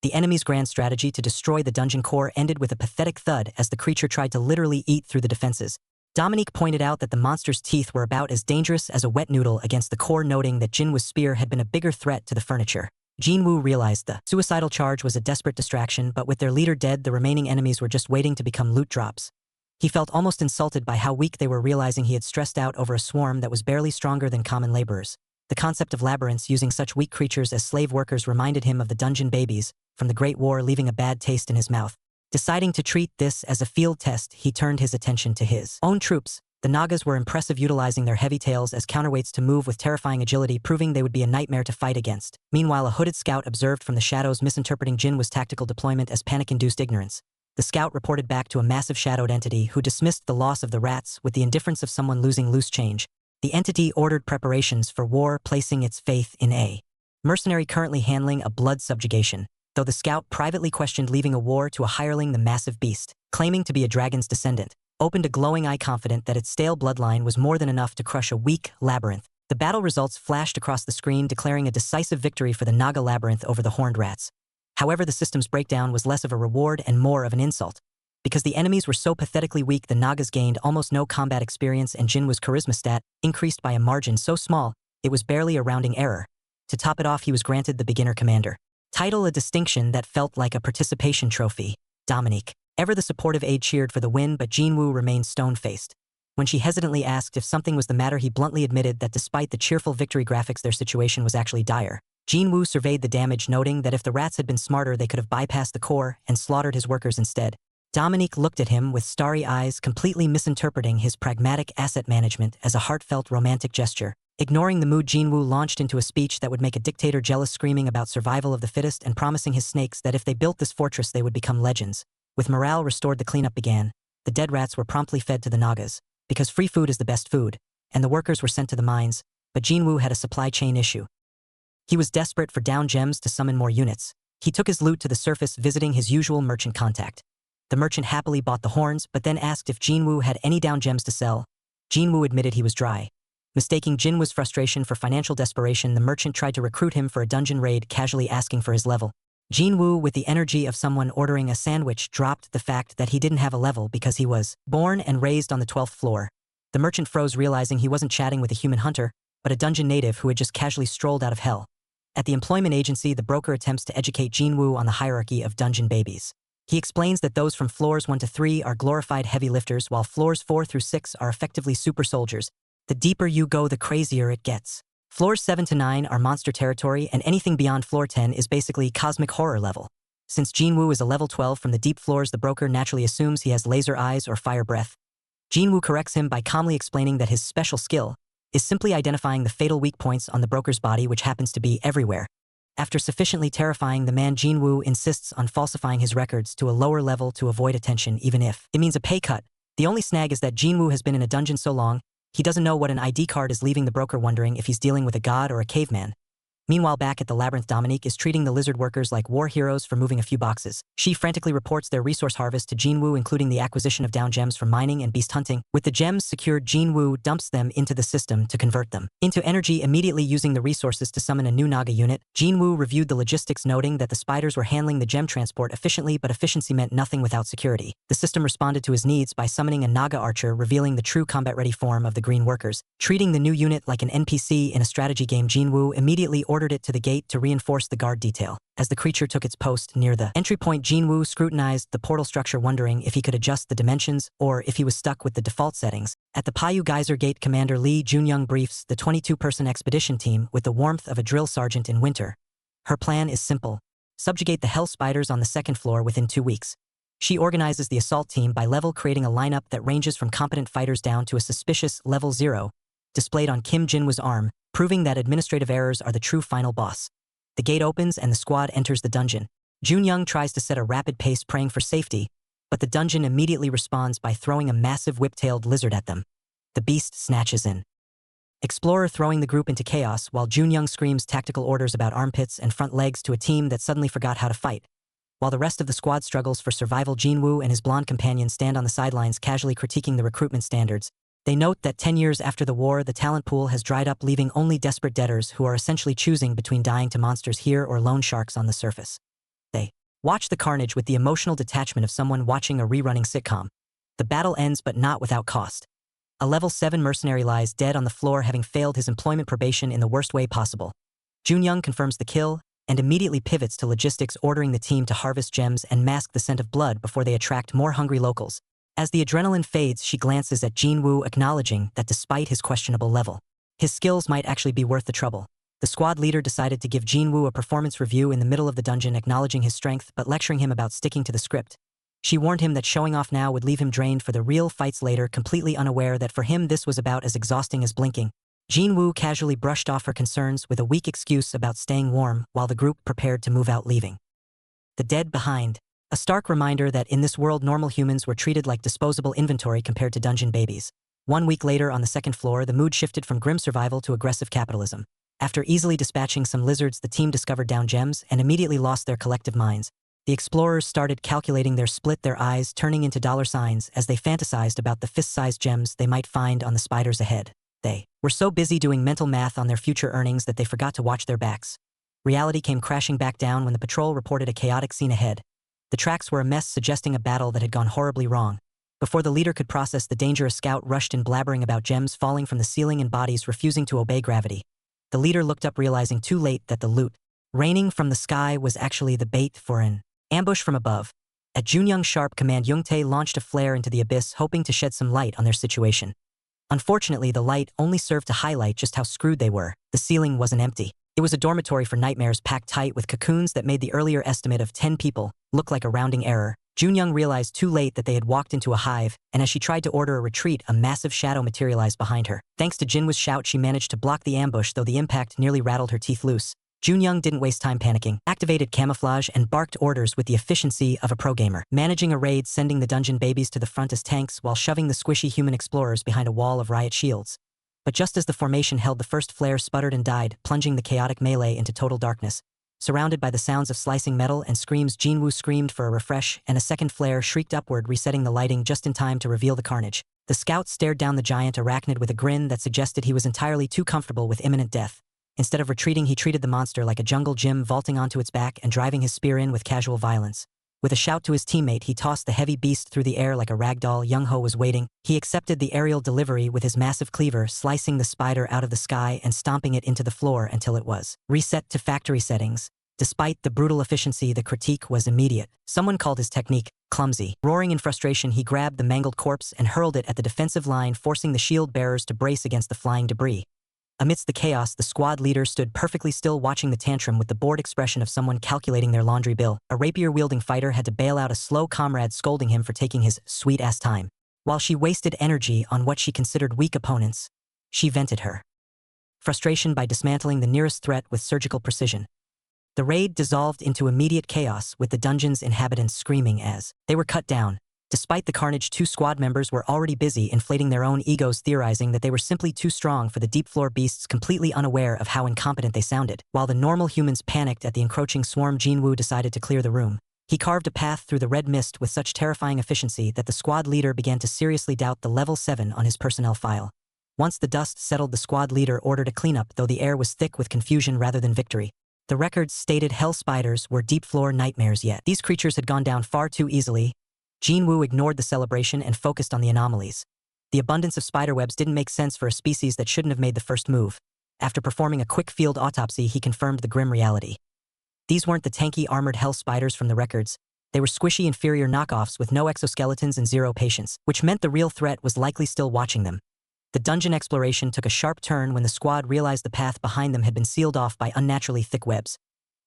The enemy's grand strategy to destroy the dungeon core ended with a pathetic thud as the creature tried to literally eat through the defenses. Dominique pointed out that the monster's teeth were about as dangerous as a wet noodle against the core, noting that Jinwoo's spear had been a bigger threat to the furniture. Jinwoo realized the suicidal charge was a desperate distraction, but with their leader dead, the remaining enemies were just waiting to become loot drops. He felt almost insulted by how weak they were, realizing he had stressed out over a swarm that was barely stronger than common laborers. The concept of labyrinths using such weak creatures as slave workers reminded him of the dungeon babies from the Great War, leaving a bad taste in his mouth. Deciding to treat this as a field test, he turned his attention to his own troops. The Nagas were impressive, utilizing their heavy tails as counterweights to move with terrifying agility, proving they would be a nightmare to fight against. Meanwhile, a hooded scout observed from the shadows, misinterpreting Jinwoo's tactical deployment as panic-induced ignorance. The scout reported back to a massive shadowed entity who dismissed the loss of the rats with the indifference of someone losing loose change. The entity ordered preparations for war, placing its faith in a mercenary currently handling a blood subjugation, though the scout privately questioned leaving a war to a hireling. The massive beast, claiming to be a dragon's descendant, opened a glowing eye, confident that its stale bloodline was more than enough to crush a weak labyrinth. The battle results flashed across the screen, declaring a decisive victory for the Naga labyrinth over the horned rats. However, the system's breakdown was less of a reward and more of an insult. Because the enemies were so pathetically weak, the Nagas gained almost no combat experience and Jinwoo's charisma stat increased by a margin so small, it was barely a rounding error. To top it off, he was granted the beginner commander title, a distinction that felt like a participation trophy. Dominique, ever the supportive aide, cheered for the win, but Jinwoo remained stone-faced. When she hesitantly asked if something was the matter, he bluntly admitted that despite the cheerful victory graphics, their situation was actually dire. Jinwoo surveyed the damage, noting that if the rats had been smarter, they could have bypassed the core and slaughtered his workers instead. Dominique looked at him with starry eyes, completely misinterpreting his pragmatic asset management as a heartfelt romantic gesture. Ignoring the mood, Jinwoo launched into a speech that would make a dictator jealous, screaming about survival of the fittest and promising his snakes that if they built this fortress they would become legends. With morale restored, the cleanup began. The dead rats were promptly fed to the Nagas, because free food is the best food, and the workers were sent to the mines, but Jinwoo had a supply chain issue. He was desperate for down gems to summon more units. He took his loot to the surface, visiting his usual merchant contact. The merchant happily bought the horns, but then asked if Jinwoo had any down gems to sell. Jinwoo admitted he was dry. Mistaking Jinwoo's frustration for financial desperation, the merchant tried to recruit him for a dungeon raid, casually asking for his level. Jinwoo, with the energy of someone ordering a sandwich, dropped the fact that he didn't have a level because he was born and raised on the 12th floor. The merchant froze, realizing he wasn't chatting with a human hunter, but a dungeon native who had just casually strolled out of hell. At the employment agency, the broker attempts to educate Jinwoo on the hierarchy of dungeon babies. He explains that those from floors 1 to 3 are glorified heavy lifters, while floors 4 through 6 are effectively super soldiers. The deeper you go, the crazier it gets. Floors 7 to 9 are monster territory, and anything beyond floor 10 is basically cosmic horror level. Since Jinwoo is a level 12 from the deep floors, the broker naturally assumes he has laser eyes or fire breath. Jinwoo corrects him by calmly explaining that his special skill is simply identifying the fatal weak points on the broker's body, which happens to be everywhere. After sufficiently terrifying the man, Jinwoo insists on falsifying his records to a lower level to avoid attention, even if it means a pay cut. The only snag is that Jinwoo has been in a dungeon so long, he doesn't know what an ID card is, leaving the broker wondering if he's dealing with a god or a caveman. Meanwhile, back at the labyrinth, Dominique is treating the lizard workers like war heroes for moving a few boxes. She frantically reports their resource harvest to Jinwoo, including the acquisition of down gems from mining and beast hunting. With the gems secured, Jinwoo dumps them into the system to convert them into energy, immediately using the resources to summon a new Naga unit. Jinwoo reviewed the logistics, noting that the spiders were handling the gem transport efficiently, but efficiency meant nothing without security. The system responded to his needs by summoning a Naga archer, revealing the true combat-ready form of the green workers. Treating the new unit like an NPC in a strategy game, Jinwoo immediately ordered it to the gate to reinforce the guard detail. As the creature took its post near the entry point, Jinwoo scrutinized the portal structure, wondering if he could adjust the dimensions or if he was stuck with the default settings. At the Payu Geyser Gate, Commander Lee Junyoung briefs the 22-person expedition team with the warmth of a drill sergeant in winter. Her plan is simple: subjugate the hell spiders on the 2nd floor within 2 weeks. She organizes the assault team by level, creating a lineup that ranges from competent fighters down to a suspicious level 0, displayed on Kim Jinwoo's arm, proving that administrative errors are the true final boss. The gate opens and the squad enters the dungeon. Junyoung tries to set a rapid pace, praying for safety, but the dungeon immediately responds by throwing a massive whip-tailed lizard at them. The beast snatches in. Explorer, throwing the group into chaos, while Junyoung screams tactical orders about armpits and front legs to a team that suddenly forgot how to fight. While the rest of the squad struggles for survival, Jinwoo and his blonde companion stand on the sidelines, casually critiquing the recruitment standards. They note that 10 years after the war, the talent pool has dried up, leaving only desperate debtors who are essentially choosing between dying to monsters here or loan sharks on the surface. They watch the carnage with the emotional detachment of someone watching a rerunning sitcom. The battle ends, but not without cost. A level 7 mercenary lies dead on the floor, having failed his employment probation in the worst way possible. Junyoung confirms the kill and immediately pivots to logistics, ordering the team to harvest gems and mask the scent of blood before they attract more hungry locals. As the adrenaline fades, she glances at Jinwoo, acknowledging that despite his questionable level, his skills might actually be worth the trouble. The squad leader decided to give Jinwoo a performance review in the middle of the dungeon, acknowledging his strength but lecturing him about sticking to the script. She warned him that showing off now would leave him drained for the real fights later, completely unaware that for him this was about as exhausting as blinking. Jinwoo casually brushed off her concerns with a weak excuse about staying warm while the group prepared to move out, leaving the dead behind. A stark reminder that in this world, normal humans were treated like disposable inventory compared to dungeon babies. 1 week later, on the 2nd floor, the mood shifted from grim survival to aggressive capitalism. After easily dispatching some lizards, the team discovered down gems and immediately lost their collective minds. The explorers started calculating their split, their eyes turning into dollar signs as they fantasized about the fist-sized gems they might find on the spiders ahead. They were so busy doing mental math on their future earnings that they forgot to watch their backs. reality came crashing back down when the patrol reported a chaotic scene ahead. The tracks were a mess, suggesting a battle that had gone horribly wrong. Before the leader could process the danger, a scout rushed in, blabbering about gems falling from the ceiling and bodies refusing to obey gravity. The leader looked up, realizing too late that the loot raining from the sky was actually the bait for an ambush from above. At Junyoung's sharp command, Youngtae launched a flare into the abyss, hoping to shed some light on their situation. Unfortunately, the light only served to highlight just how screwed they were. The ceiling wasn't empty. It was a dormitory for nightmares, packed tight with cocoons that made the earlier estimate of 10 people look like a rounding error. Junyoung realized too late that they had walked into a hive, and as she tried to order a retreat, a massive shadow materialized behind her. Thanks to Jinwoo's shout, she managed to block the ambush, though the impact nearly rattled her teeth loose. Junyoung didn't waste time panicking, activated camouflage, and barked orders with the efficiency of a pro gamer, managing a raid, sending the dungeon babies to the front as tanks while shoving the squishy human explorers behind a wall of riot shields. But just as the formation held, the first flare sputtered and died, plunging the chaotic melee into total darkness. Surrounded by the sounds of slicing metal and screams, Jinwoo screamed for a refresh, and a second flare shrieked upward, resetting the lighting just in time to reveal the carnage. The scout stared down the giant arachnid with a grin that suggested he was entirely too comfortable with imminent death. Instead of retreating, he treated the monster like a jungle gym, vaulting onto its back and driving his spear in with casual violence. With a shout to his teammate, he tossed the heavy beast through the air like a ragdoll. Young-ho was waiting. He accepted the aerial delivery with his massive cleaver, slicing the spider out of the sky and stomping it into the floor until it was reset to factory settings. Despite the brutal efficiency, the critique was immediate. Someone called his technique clumsy. Roaring in frustration, he grabbed the mangled corpse and hurled it at the defensive line, forcing the shield bearers to brace against the flying debris. Amidst the chaos, the squad leader stood perfectly still, watching the tantrum with the bored expression of someone calculating their laundry bill. A rapier-wielding fighter had to bail out a slow comrade, scolding him for taking his sweet-ass time. While she wasted energy on what she considered weak opponents, she vented her frustration by dismantling the nearest threat with surgical precision. The raid dissolved into immediate chaos, with the dungeon's inhabitants screaming as they were cut down. Despite the carnage, 2 squad members were already busy inflating their own egos, theorizing that they were simply too strong for the deep floor beasts, completely unaware of how incompetent they sounded. While the normal humans panicked at the encroaching swarm, Jinwoo decided to clear the room. He carved a path through the red mist with such terrifying efficiency that the squad leader began to seriously doubt the level 7 on his personnel file. Once the dust settled, the squad leader ordered a cleanup, though the air was thick with confusion rather than victory. The records stated hell spiders were deep floor nightmares, yet these creatures had gone down far too easily. Jinwoo ignored the celebration and focused on the anomalies. The abundance of spiderwebs didn't make sense for a species that shouldn't have made the first move. After performing a quick field autopsy, he confirmed the grim reality. These weren't the tanky armored hell spiders from the records. They were squishy inferior knockoffs with no exoskeletons and 0 patience, which meant the real threat was likely still watching them. The dungeon exploration took a sharp turn when the squad realized the path behind them had been sealed off by unnaturally thick webs.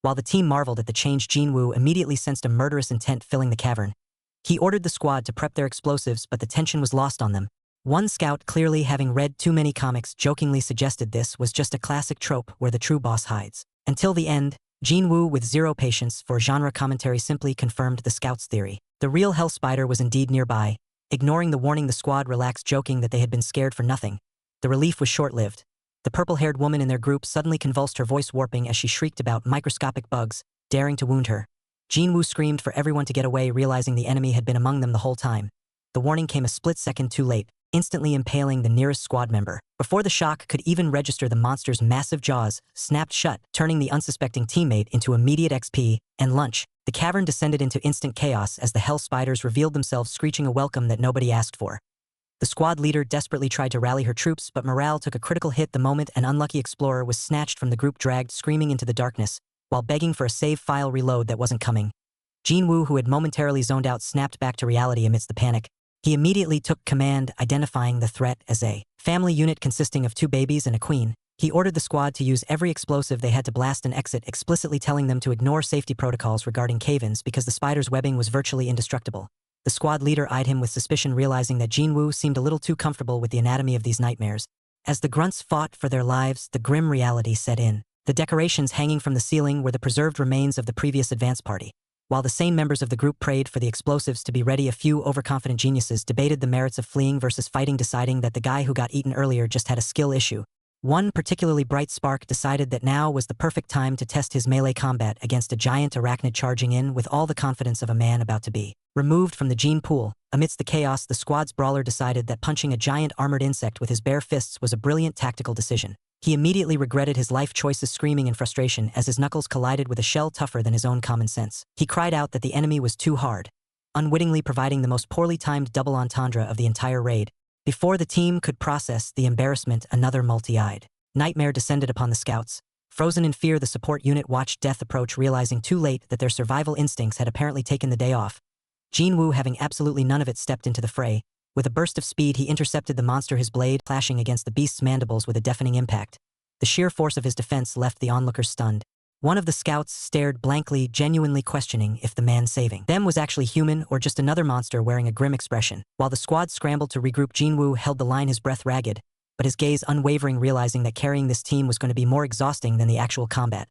While the team marveled at the change, Jinwoo immediately sensed a murderous intent filling the cavern. He ordered the squad to prep their explosives, but the tension was lost on them. One scout, clearly having read too many comics, jokingly suggested this was just a classic trope where the true boss hides. Until the end, Jinwoo, with 0 patience for genre commentary, simply confirmed the scout's theory. The real hell spider was indeed nearby. Ignoring the warning, the squad relaxed, joking that they had been scared for nothing. The relief was short-lived. The purple-haired woman in their group suddenly convulsed, her voice warping as she shrieked about microscopic bugs, daring to wound her. Jinwoo screamed for everyone to get away, realizing the enemy had been among them the whole time. The warning came a split second too late, instantly impaling the nearest squad member. Before the shock could even register, the monster's massive jaws snapped shut, turning the unsuspecting teammate into immediate XP and lunch. The cavern descended into instant chaos as the hell spiders revealed themselves, screeching a welcome that nobody asked for. The squad leader desperately tried to rally her troops, but morale took a critical hit the moment an unlucky explorer was snatched from the group, dragged screaming into the darkness, while begging for a save file reload that wasn't coming. Jinwoo, who had momentarily zoned out, snapped back to reality amidst the panic. He immediately took command, identifying the threat as a family unit consisting of 2 babies and a queen. He ordered the squad to use every explosive they had to blast an exit, explicitly telling them to ignore safety protocols regarding cave-ins because the spider's webbing was virtually indestructible. The squad leader eyed him with suspicion, realizing that Jinwoo seemed a little too comfortable with the anatomy of these nightmares. As the grunts fought for their lives, the grim reality set in. The decorations hanging from the ceiling were the preserved remains of the previous advance party. While the sane members of the group prayed for the explosives to be ready, a few overconfident geniuses debated the merits of fleeing versus fighting, deciding that the guy who got eaten earlier just had a skill issue. One particularly bright spark decided that now was the perfect time to test his melee combat against a giant arachnid charging in with all the confidence of a man about to be removed from the gene pool. Amidst the chaos, the squad's brawler decided that punching a giant armored insect with his bare fists was a brilliant tactical decision. He immediately regretted his life choices, screaming in frustration as his knuckles collided with a shell tougher than his own common sense. He cried out that the enemy was too hard, unwittingly providing the most poorly timed double entendre of the entire raid. Before the team could process the embarrassment, another multi-eyed nightmare descended upon the scouts. Frozen in fear, the support unit watched death approach, realizing too late that their survival instincts had apparently taken the day off. Jinwoo, having absolutely none of it, stepped into the fray. With a burst of speed, he intercepted the monster, his blade clashing against the beast's mandibles with a deafening impact. The sheer force of his defense left the onlookers stunned. One of the scouts stared blankly, genuinely questioning if the man saving them was actually human or just another monster wearing a grim expression. While the squad scrambled to regroup, Jinwoo held the line, his breath ragged, but his gaze unwavering, realizing that carrying this team was going to be more exhausting than the actual combat.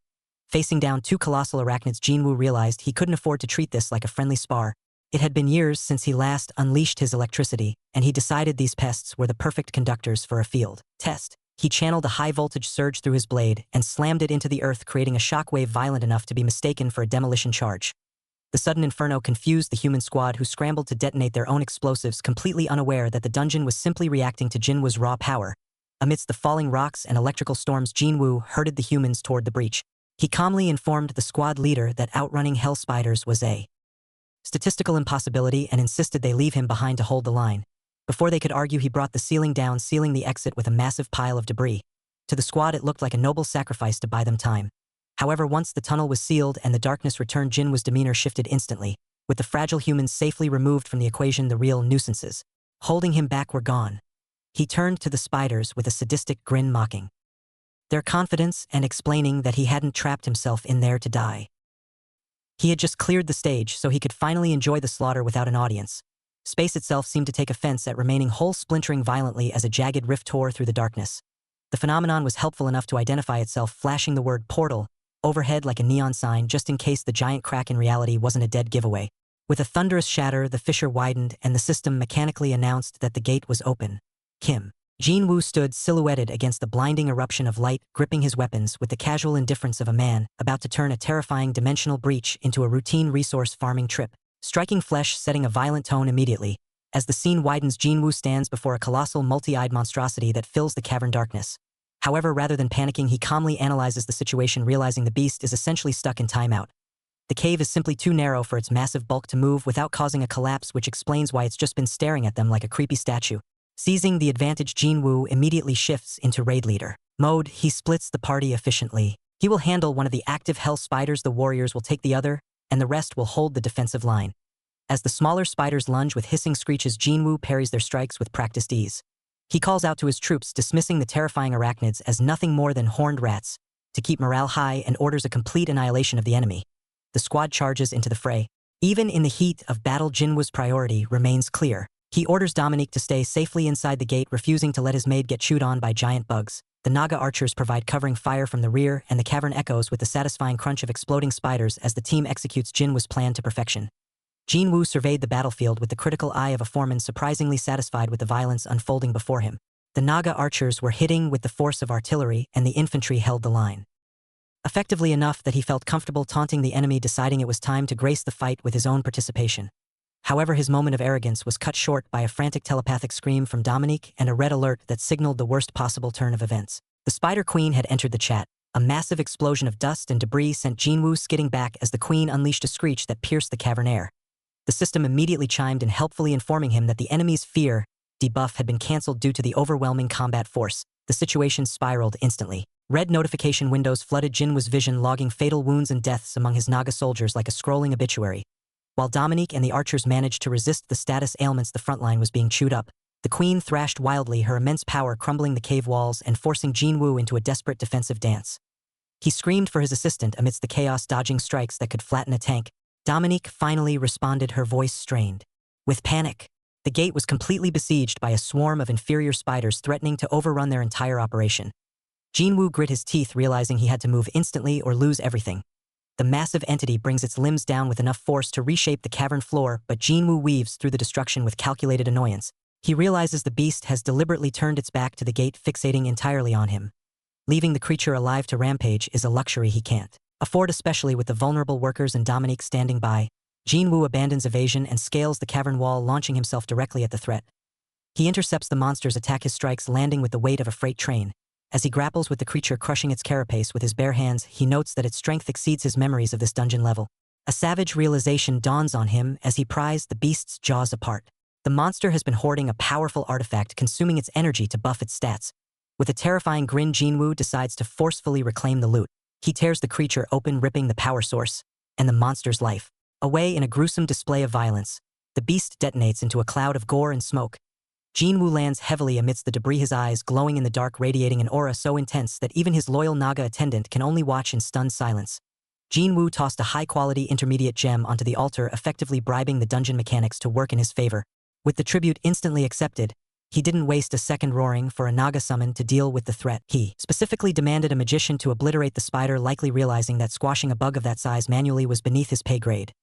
Facing down two colossal arachnids, Jinwoo realized he couldn't afford to treat this like a friendly spar. It had been years since he last unleashed his electricity, and he decided these pests were the perfect conductors for a field test. He channeled a high-voltage surge through his blade and slammed it into the earth, creating a shockwave violent enough to be mistaken for a demolition charge. The sudden inferno confused the human squad, who scrambled to detonate their own explosives, completely unaware that the dungeon was simply reacting to Jinwoo's raw power. Amidst the falling rocks and electrical storms, Jinwoo herded the humans toward the breach. He calmly informed the squad leader that outrunning hell spiders was a statistical impossibility and insisted they leave him behind to hold the line. Before they could argue, he brought the ceiling down, sealing the exit with a massive pile of debris. To the squad, it looked like a noble sacrifice to buy them time. However, once the tunnel was sealed and the darkness returned, Jinwoo's demeanor shifted instantly. With the fragile humans safely removed from the equation, the real nuisances holding him back were gone. He turned to the spiders with a sadistic grin, mocking their confidence and explaining that he hadn't trapped himself in there to die. He had just cleared the stage so he could finally enjoy the slaughter without an audience. Space itself seemed to take offense at remaining whole, splintering violently as a jagged rift tore through the darkness. The phenomenon was helpful enough to identify itself, flashing the word portal overhead like a neon sign, just in case the giant crack in reality wasn't a dead giveaway. With a thunderous shatter, the fissure widened and the system mechanically announced that the gate was open. Jinwoo stood silhouetted against the blinding eruption of light, gripping his weapons with the casual indifference of a man about to turn a terrifying dimensional breach into a routine resource farming trip. Striking flesh, setting a violent tone immediately. As the scene widens, Jinwoo stands before a colossal multi-eyed monstrosity that fills the cavern darkness. However, rather than panicking, he calmly analyzes the situation, realizing the beast is essentially stuck in timeout. The cave is simply too narrow for its massive bulk to move without causing a collapse, which explains why it's just been staring at them like a creepy statue. Seizing the advantage, Jinwoo immediately shifts into raid leader mode. He splits the party efficiently. He will handle one of the active hell spiders, the warriors will take the other, and the rest will hold the defensive line. As the smaller spiders lunge with hissing screeches, Jinwoo parries their strikes with practiced ease. He calls out to his troops, dismissing the terrifying arachnids as nothing more than horned rats, to keep morale high, and orders a complete annihilation of the enemy. The squad charges into the fray. Even in the heat of battle, Jinwoo's priority remains clear. He orders Dominique to stay safely inside the gate, refusing to let his maid get chewed on by giant bugs. The Naga archers provide covering fire from the rear, and the cavern echoes with the satisfying crunch of exploding spiders as the team executes Jinwoo's plan to perfection. Jinwoo surveyed the battlefield with the critical eye of a foreman, surprisingly satisfied with the violence unfolding before him. The Naga archers were hitting with the force of artillery, and the infantry held the line effectively enough that he felt comfortable taunting the enemy, deciding it was time to grace the fight with his own participation. However, his moment of arrogance was cut short by a frantic telepathic scream from Dominique and a red alert that signaled the worst possible turn of events. The Spider Queen had entered the chat. A massive explosion of dust and debris sent Jinwoo skidding back as the Queen unleashed a screech that pierced the cavern air. The system immediately chimed in, helpfully informing him that the enemy's fear debuff had been cancelled due to the overwhelming combat force. The situation spiraled instantly. Red notification windows flooded Jinwoo's vision, logging fatal wounds and deaths among his Naga soldiers like a scrolling obituary. While Dominique and the archers managed to resist the status ailments, the front line was being chewed up. The Queen thrashed wildly, her immense power crumbling the cave walls and forcing Jinwoo into a desperate defensive dance. He screamed for his assistant amidst the chaos, dodging strikes that could flatten a tank. Dominique finally responded, her voice strained with panic. The gate was completely besieged by a swarm of inferior spiders threatening to overrun their entire operation. Jinwoo grit his teeth, realizing he had to move instantly or lose everything. The massive entity brings its limbs down with enough force to reshape the cavern floor, but Jinwoo weaves through the destruction with calculated annoyance. He realizes the beast has deliberately turned its back to the gate, fixating entirely on him. Leaving the creature alive to rampage is a luxury he can't afford, especially with the vulnerable workers and Dominique standing by. Jinwoo abandons evasion and scales the cavern wall, launching himself directly at the threat. He intercepts the monster's attack, his strikes landing with the weight of a freight train. As he grapples with the creature, crushing its carapace with his bare hands, he notes that its strength exceeds his memories of this dungeon level. A savage realization dawns on him as he pries the beast's jaws apart. The monster has been hoarding a powerful artifact, consuming its energy to buff its stats. With a terrifying grin, Jinwoo decides to forcefully reclaim the loot. He tears the creature open, ripping the power source and the monster's life away in a gruesome display of violence. The beast detonates into a cloud of gore and smoke. Jinwoo lands heavily amidst the debris, his eyes glowing in the dark, radiating an aura so intense that even his loyal Naga attendant can only watch in stunned silence. Jinwoo tossed a high-quality intermediate gem onto the altar, effectively bribing the dungeon mechanics to work in his favor. With the tribute instantly accepted, he didn't waste a second, roaring for a Naga summon to deal with the threat. He specifically demanded a magician to obliterate the spider, likely realizing that squashing a bug of that size manually was beneath his pay grade.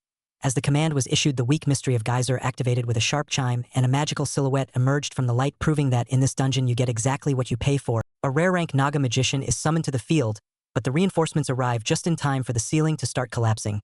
As the command was issued, the weak mystery of Geyser activated with a sharp chime, and a magical silhouette emerged from the light, proving that in this dungeon you get exactly what you pay for. A rare rank Naga magician is summoned to the field, but the reinforcements arrive just in time for the ceiling to start collapsing.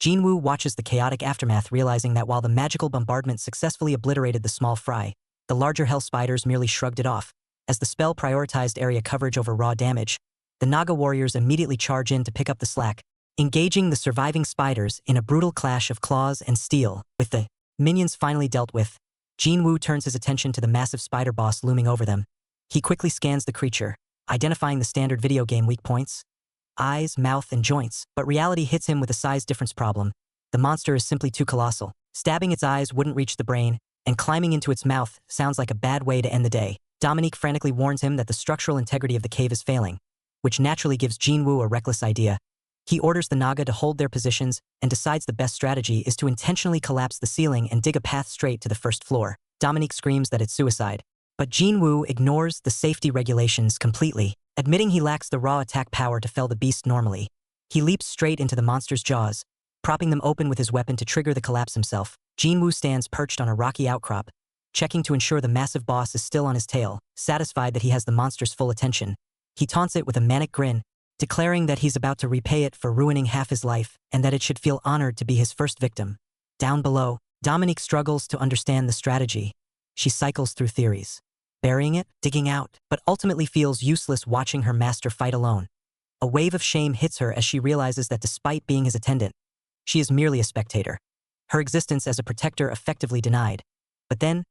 Jinwoo watches the chaotic aftermath, realizing that while the magical bombardment successfully obliterated the small fry, the larger hell spiders merely shrugged it off. As the spell prioritized area coverage over raw damage, the Naga warriors immediately charge in to pick up the slack, engaging the surviving spiders in a brutal clash of claws and steel. With the minions finally dealt with, Jinwoo turns his attention to the massive spider boss looming over them. He quickly scans the creature, identifying the standard video game weak points: eyes, mouth, and joints. But reality hits him with a size difference problem. The monster is simply too colossal. Stabbing its eyes wouldn't reach the brain, and climbing into its mouth sounds like a bad way to end the day. Dominique frantically warns him that the structural integrity of the cave is failing, which naturally gives Jinwoo a reckless idea. He orders the Naga to hold their positions and decides the best strategy is to intentionally collapse the ceiling and dig a path straight to the first floor. Dominique screams that it's suicide, but Jinwoo ignores the safety regulations completely. Admitting he lacks the raw attack power to fell the beast normally, he leaps straight into the monster's jaws, propping them open with his weapon to trigger the collapse himself. Jinwoo stands perched on a rocky outcrop, checking to ensure the massive boss is still on his tail. Satisfied that he has the monster's full attention, he taunts it with a manic grin, declaring that he's about to repay it for ruining half his life and that it should feel honored to be his first victim. Down below, Dominique struggles to understand the strategy. She cycles through theories, burying it, digging out, but ultimately feels useless watching her master fight alone. A wave of shame hits her as she realizes that despite being his attendant, she is merely a spectator. Her existence as a protector effectively denied. But then,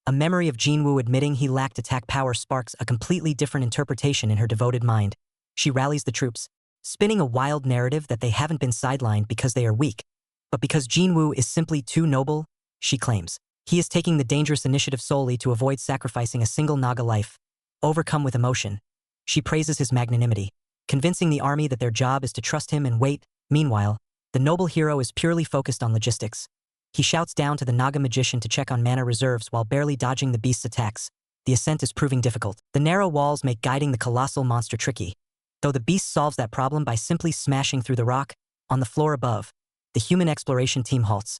a memory of Jinwoo admitting he lacked attack power sparks a completely different interpretation in her devoted mind. She rallies the troops, spinning a wild narrative that they haven't been sidelined because they are weak, but because Jinwoo is simply too noble, she claims. He is taking the dangerous initiative solely to avoid sacrificing a single Naga life. Overcome with emotion, she praises his magnanimity, convincing the army that their job is to trust him and wait. Meanwhile, the noble hero is purely focused on logistics. He shouts down to the Naga magician to check on mana reserves while barely dodging the beast's attacks. The ascent is proving difficult. The narrow walls make guiding the colossal monster tricky, though the beast solves that problem by simply smashing through the rock. On the floor above, the human exploration team halts.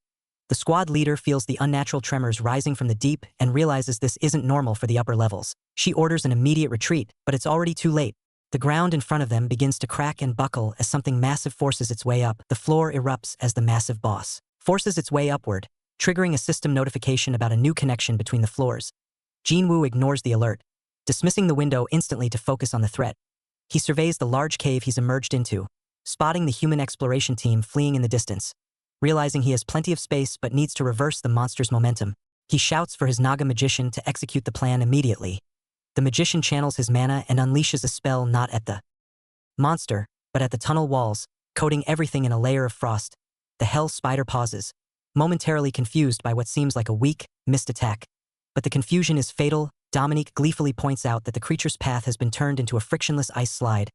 The squad leader feels the unnatural tremors rising from the deep and realizes this isn't normal for the upper levels. She orders an immediate retreat, but it's already too late. The ground in front of them begins to crack and buckle as something massive forces its way up. The floor erupts as the massive boss forces its way upward, triggering a system notification about a new connection between the floors. Jinwoo ignores the alert, dismissing the window instantly to focus on the threat. He surveys the large cave he's emerged into, spotting the human exploration team fleeing in the distance. Realizing he has plenty of space but needs to reverse the monster's momentum, he shouts for his Naga magician to execute the plan immediately. The magician channels his mana and unleashes a spell not at the monster, but at the tunnel walls, coating everything in a layer of frost. The hell spider pauses, momentarily confused by what seems like a weak, missed attack. But the confusion is fatal. Dominique gleefully points out that the creature's path has been turned into a frictionless ice slide,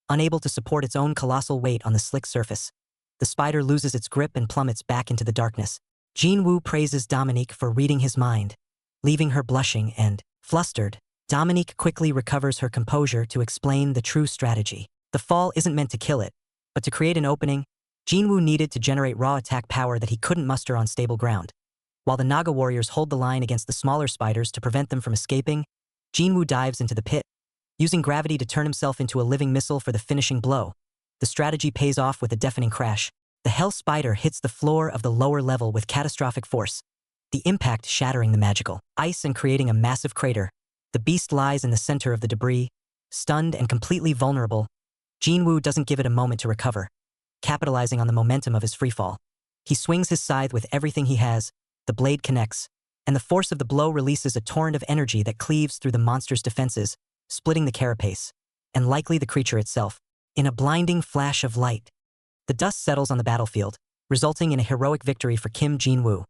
unable to support its own colossal weight on the slick surface. The spider loses its grip and plummets back into the darkness. Jinwoo praises Dominique for reading his mind, leaving her blushing and flustered. Dominique quickly recovers her composure to explain the true strategy. The fall isn't meant to kill it, but to create an opening. Jinwoo needed to generate raw attack power that he couldn't muster on stable ground. While the Naga warriors hold the line against the smaller spiders to prevent them from escaping, Jinwoo dives into the pit, using gravity to turn himself into a living missile for the finishing blow. The strategy pays off with a deafening crash. The hell spider hits the floor of the lower level with catastrophic force, the impact shattering the magical ice and creating a massive crater. The beast lies in the center of the debris, stunned and completely vulnerable. Jinwoo doesn't give it a moment to recover, capitalizing on the momentum of his freefall. He swings his scythe with everything he has, the blade connects, and the force of the blow releases a torrent of energy that cleaves through the monster's defenses, splitting the carapace, and likely the creature itself. In a blinding flash of light, the dust settles on the battlefield, resulting in a heroic victory for Kim Jinwoo.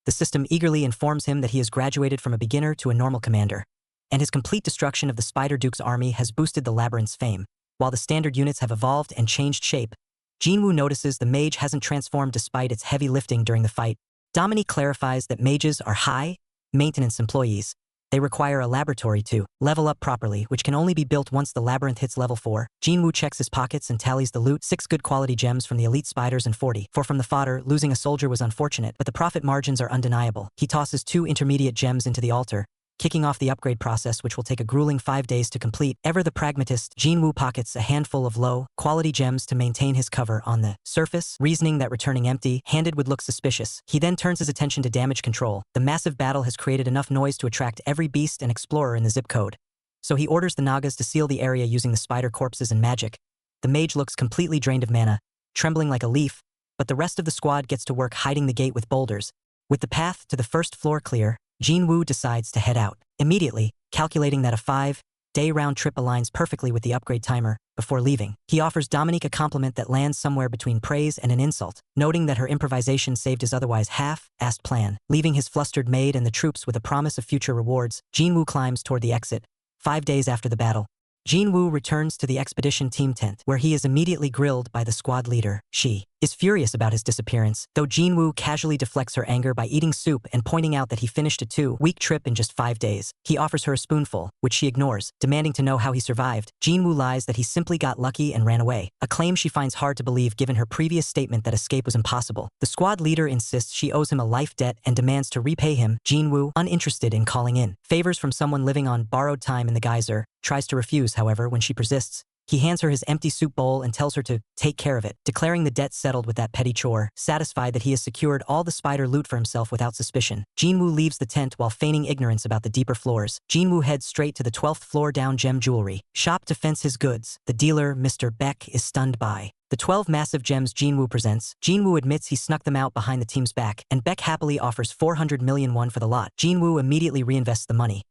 The system eagerly informs him that he has graduated from a beginner to a normal commander, and his complete destruction of the Spider Duke's army has boosted the Labyrinth's fame. While the standard units have evolved and changed shape, Jinwoo notices the mage hasn't transformed despite its heavy lifting during the fight. Dominique clarifies that mages are high-maintenance employees. They require a laboratory to level up properly, which can only be built once the labyrinth hits level 4. Jinwoo checks his pockets and tallies the loot: 6 good quality gems from the elite spiders and 44 from the fodder. Losing a soldier was unfortunate, but the profit margins are undeniable. He tosses 2 intermediate gems into the altar, kicking off the upgrade process, which will take a grueling 5 days to complete. Ever the pragmatist, Jinwoo pockets a handful of low-quality gems to maintain his cover on the surface, reasoning that returning empty-handed would look suspicious. He then turns his attention to damage control. The massive battle has created enough noise to attract every beast and explorer in the zip code, so he orders the Nagas to seal the area using the spider corpses and magic. The mage looks completely drained of mana, trembling like a leaf, but the rest of the squad gets to work hiding the gate with boulders. With the path to the first floor clear, Jinwoo decides to head out, immediately, calculating that a 5-day round trip aligns perfectly with the upgrade timer. Before leaving, he offers Dominique a compliment that lands somewhere between praise and an insult, noting that her improvisation saved his otherwise half-assed plan. Leaving his flustered maid and the troops with a promise of future rewards, Jinwoo climbs toward the exit. 5 days after the battle, Jinwoo returns to the expedition team tent, where he is immediately grilled by the squad leader. She is furious about his disappearance, though Jinwoo casually deflects her anger by eating soup and pointing out that he finished a 2-week trip in just 5 days. He offers her a spoonful, which she ignores, demanding to know how he survived. Jinwoo lies that he simply got lucky and ran away, a claim she finds hard to believe given her previous statement that escape was impossible. The squad leader insists she owes him a life debt and demands to repay him. Jinwoo, uninterested in calling in favors from someone living on borrowed time in the geyser, tries to refuse. However, when she persists, he hands her his empty soup bowl and tells her to take care of it, declaring the debt settled with that petty chore. Satisfied that he has secured all the spider loot for himself without suspicion, Jinwoo leaves the tent while feigning ignorance about the deeper floors. Jinwoo heads straight to the 12th floor down gem jewelry shop to fence his goods. The dealer, Mr. Beck, is stunned by the 12 massive gems Jinwoo presents. Jinwoo admits he snuck them out behind the team's back, and Beck happily offers 400 million won for the lot. Jinwoo immediately reinvests the money,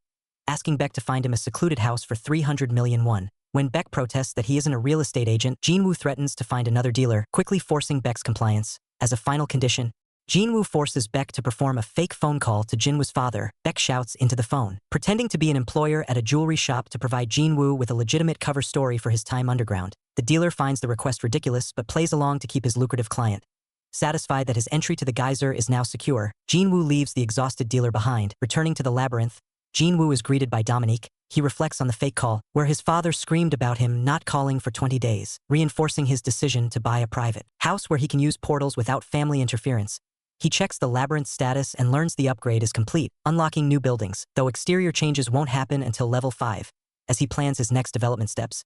asking Beck to find him a secluded house for 300 million won. When Beck protests that he isn't a real estate agent, Jinwoo threatens to find another dealer, quickly forcing Beck's compliance. As a final condition, Jinwoo forces Beck to perform a fake phone call to Jinwoo's father. Beck shouts into the phone, pretending to be an employer at a jewelry shop to provide Jinwoo with a legitimate cover story for his time underground. The dealer finds the request ridiculous but plays along to keep his lucrative client. Satisfied that his entry to the geyser is now secure, Jinwoo leaves the exhausted dealer behind. Returning to the labyrinth, Jinwoo is greeted by Dominique. He reflects on the fake call, where his father screamed about him not calling for 20 days, reinforcing his decision to buy a private house where he can use portals without family interference. He checks the labyrinth status and learns the upgrade is complete, unlocking new buildings, though exterior changes won't happen until level 5. As he plans his next development steps,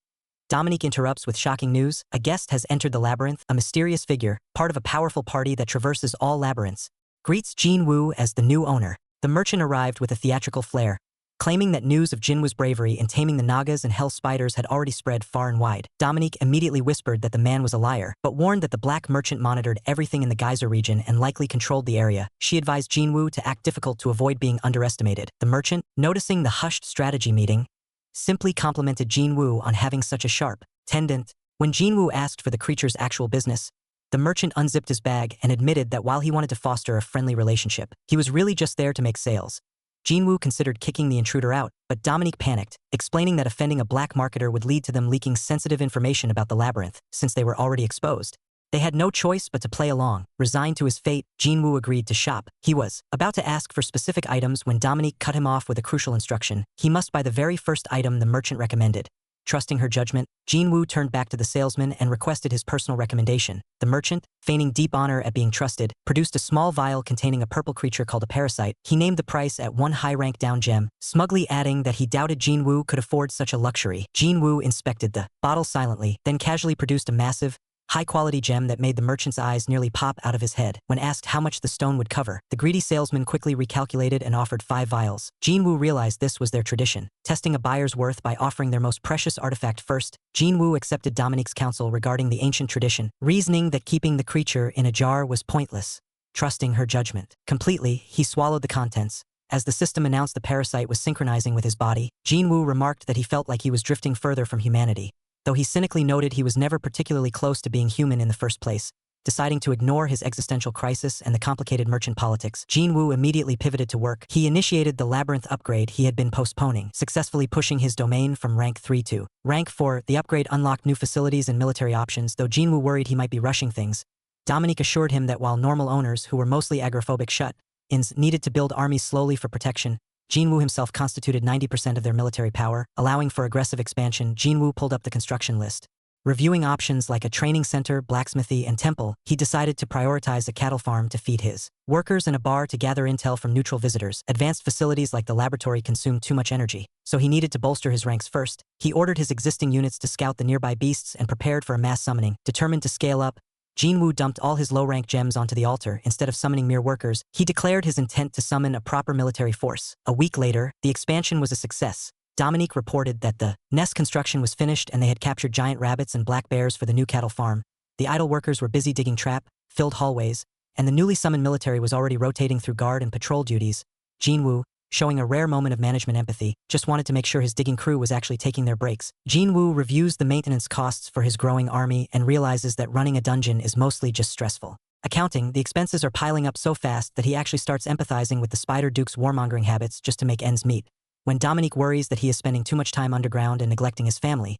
Dominique interrupts with shocking news. A guest has entered the labyrinth. A mysterious figure, part of a powerful party that traverses all labyrinths, greets Jinwoo as the new owner. The merchant arrived with a theatrical flair, claiming that news of Jinwoo's bravery in taming the Nagas and hell spiders had already spread far and wide. Dominique immediately whispered that the man was a liar, but warned that the black merchant monitored everything in the geyser region and likely controlled the area. She advised Jinwoo to act difficult to avoid being underestimated. The merchant, noticing the hushed strategy meeting, simply complimented Jinwoo on having such a sharp tendon. When Jinwoo asked for the creature's actual business, the merchant unzipped his bag and admitted that while he wanted to foster a friendly relationship, he was really just there to make sales. Jinwoo considered kicking the intruder out, but Dominique panicked, explaining that offending a black marketer would lead to them leaking sensitive information about the labyrinth, since they were already exposed. They had no choice but to play along. Resigned to his fate, Jinwoo agreed to shop. He was about to ask for specific items when Dominique cut him off with a crucial instruction. He must buy the very first item the merchant recommended. Trusting her judgment, Jinwoo turned back to the salesman and requested his personal recommendation. The merchant, feigning deep honor at being trusted, produced a small vial containing a purple creature called a parasite. He named the price at 1 high-rank down gem, smugly adding that he doubted Jinwoo could afford such a luxury. Jinwoo inspected the bottle silently, then casually produced a massive, high-quality gem that made the merchant's eyes nearly pop out of his head. When asked how much the stone would cover, the greedy salesman quickly recalculated and offered 5 vials. Jinwoo realized this was their tradition, testing a buyer's worth by offering their most precious artifact first. Jinwoo accepted Dominique's counsel regarding the ancient tradition, reasoning that keeping the creature in a jar was pointless. Trusting her judgment completely, he swallowed the contents. As the system announced the parasite was synchronizing with his body, Jinwoo remarked that he felt like he was drifting further from humanity. Though he cynically noted he was never particularly close to being human in the first place, deciding to ignore his existential crisis and the complicated merchant politics, Jinwoo immediately pivoted to work. He initiated the labyrinth upgrade he had been postponing, successfully pushing his domain from rank 3 to rank 4. The upgrade unlocked new facilities and military options. Though Jinwoo worried he might be rushing things, Dominique assured him that while normal owners, who were mostly agoraphobic shut-ins, needed to build armies slowly for protection, Jinwoo himself constituted 90% of their military power, allowing for aggressive expansion. Jinwoo pulled up the construction list. Reviewing options like a training center, blacksmithy, and temple, he decided to prioritize a cattle farm to feed his workers and a bar to gather intel from neutral visitors. Advanced facilities like the laboratory consumed too much energy, so he needed to bolster his ranks first. He ordered his existing units to scout the nearby beasts and prepared for a mass summoning. Determined to scale up, Jinwoo dumped all his low-rank gems onto the altar. Instead of summoning mere workers, he declared his intent to summon a proper military force. A week later, the expansion was a success. Dominique reported that the nest construction was finished and they had captured giant rabbits and black bears for the new cattle farm. The idle workers were busy digging trap-filled hallways, and the newly summoned military was already rotating through guard and patrol duties. Jinwoo, showing a rare moment of management empathy, just wanted to make sure his digging crew was actually taking their breaks. Jinwoo reviews the maintenance costs for his growing army and realizes that running a dungeon is mostly just stressful. Accounting, the expenses are piling up so fast that he actually starts empathizing with the Spider Duke's warmongering habits just to make ends meet. When Dominique worries that he is spending too much time underground and neglecting his family,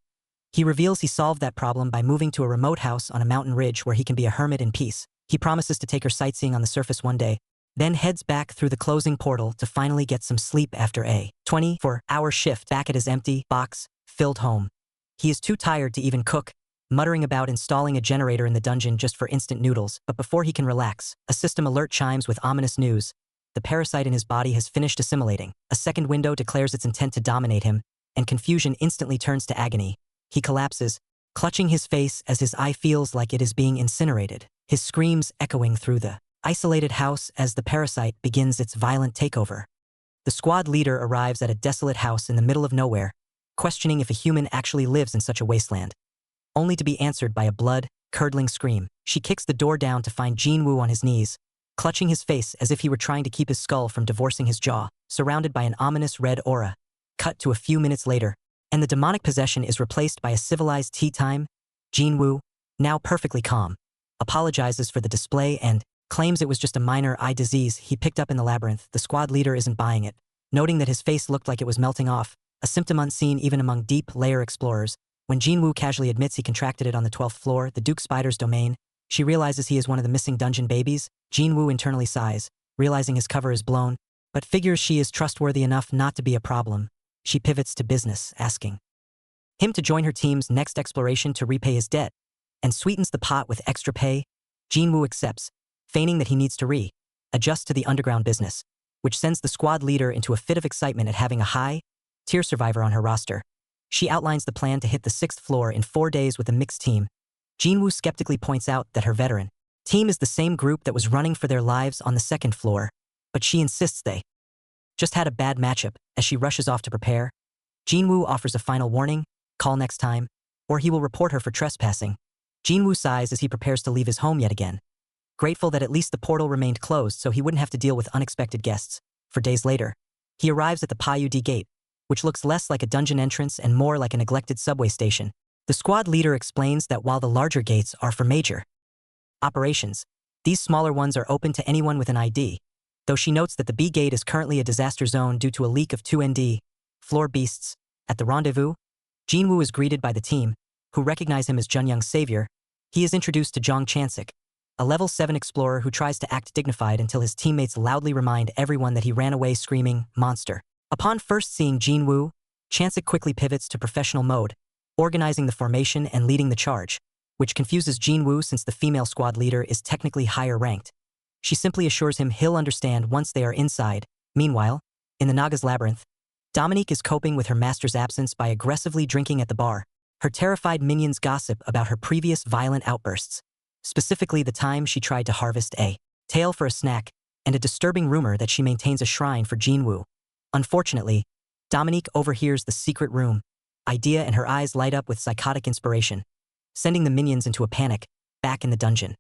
he reveals he solved that problem by moving to a remote house on a mountain ridge where he can be a hermit in peace. He promises to take her sightseeing on the surface one day, then heads back through the closing portal to finally get some sleep after a 24-hour shift back at his empty, box-filled home. He is too tired to even cook, muttering about installing a generator in the dungeon just for instant noodles. But before he can relax, a system alert chimes with ominous news. The parasite in his body has finished assimilating. A second window declares its intent to dominate him, and confusion instantly turns to agony. He collapses, clutching his face as his eye feels like it is being incinerated, his screams echoing through the isolated house as the parasite begins its violent takeover. The squad leader arrives at a desolate house in the middle of nowhere, questioning if a human actually lives in such a wasteland, only to be answered by a blood-curdling scream. She kicks the door down to find Jinwoo on his knees, clutching his face as if he were trying to keep his skull from divorcing his jaw, surrounded by an ominous red aura. Cut to a few minutes later, and the demonic possession is replaced by a civilized tea time. Jinwoo, now perfectly calm, apologizes for the display and claims it was just a minor eye disease he picked up in the labyrinth. The squad leader isn't buying it, noting that his face looked like it was melting off, a symptom unseen even among deep-layer explorers. When Jinwoo casually admits he contracted it on the 12th floor, the Duke Spider's domain, she realizes he is one of the missing dungeon babies. Jinwoo internally sighs, realizing his cover is blown, but figures she is trustworthy enough not to be a problem. She pivots to business, asking him to join her team's next exploration to repay his debt, and sweetens the pot with extra pay. Jinwoo accepts, feigning that he needs to adjust to the underground business, which sends the squad leader into a fit of excitement at having a high-tier survivor on her roster. She outlines the plan to hit the 6th floor in 4 days with a mixed team. Jinwoo skeptically points out that her veteran team is the same group that was running for their lives on the 2nd floor, but she insists they just had a bad matchup. As she rushes off to prepare, Jinwoo offers a final warning: call next time, or he will report her for trespassing. Jinwoo sighs as he prepares to leave his home yet again, grateful that at least the portal remained closed so he wouldn't have to deal with unexpected guests. For days later, he arrives at the PUD gate, which looks less like a dungeon entrance and more like a neglected subway station. The squad leader explains that while the larger gates are for major operations, these smaller ones are open to anyone with an ID, though she notes that the B gate is currently a disaster zone due to a leak of 2 ND floor beasts. At the rendezvous, Jinwoo is greeted by the team, who recognize him as Junyoung's savior. He is introduced to Jong Chansik, a level 7 explorer who tries to act dignified until his teammates loudly remind everyone that he ran away screaming, "Monster." Upon first seeing Jinwoo, Chansik quickly pivots to professional mode, organizing the formation and leading the charge, which confuses Jinwoo since the female squad leader is technically higher ranked. She simply assures him he'll understand once they are inside. Meanwhile, in the Naga's labyrinth, Dominique is coping with her master's absence by aggressively drinking at the bar. Her terrified minions gossip about her previous violent outbursts, specifically the time she tried to harvest a tail for a snack, and a disturbing rumor that she maintains a shrine for Jinwoo. Unfortunately, Dominique overhears the secret room idea and her eyes light up with psychotic inspiration, sending the minions into a panic, back in the dungeon.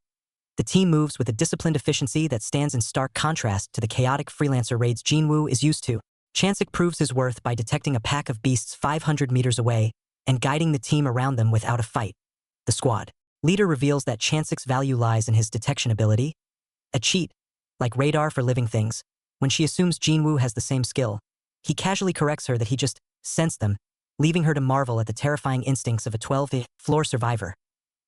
The team moves with a disciplined efficiency that stands in stark contrast to the chaotic freelancer raids Jinwoo is used to. Chansik proves his worth by detecting a pack of beasts 500 meters away and guiding the team around them without a fight. The squad leader reveals that Chansik's value lies in his detection ability, a cheat, like radar for living things. When she assumes Jinwoo has the same skill, he casually corrects her that he just sensed them, leaving her to marvel at the terrifying instincts of a 12th floor survivor.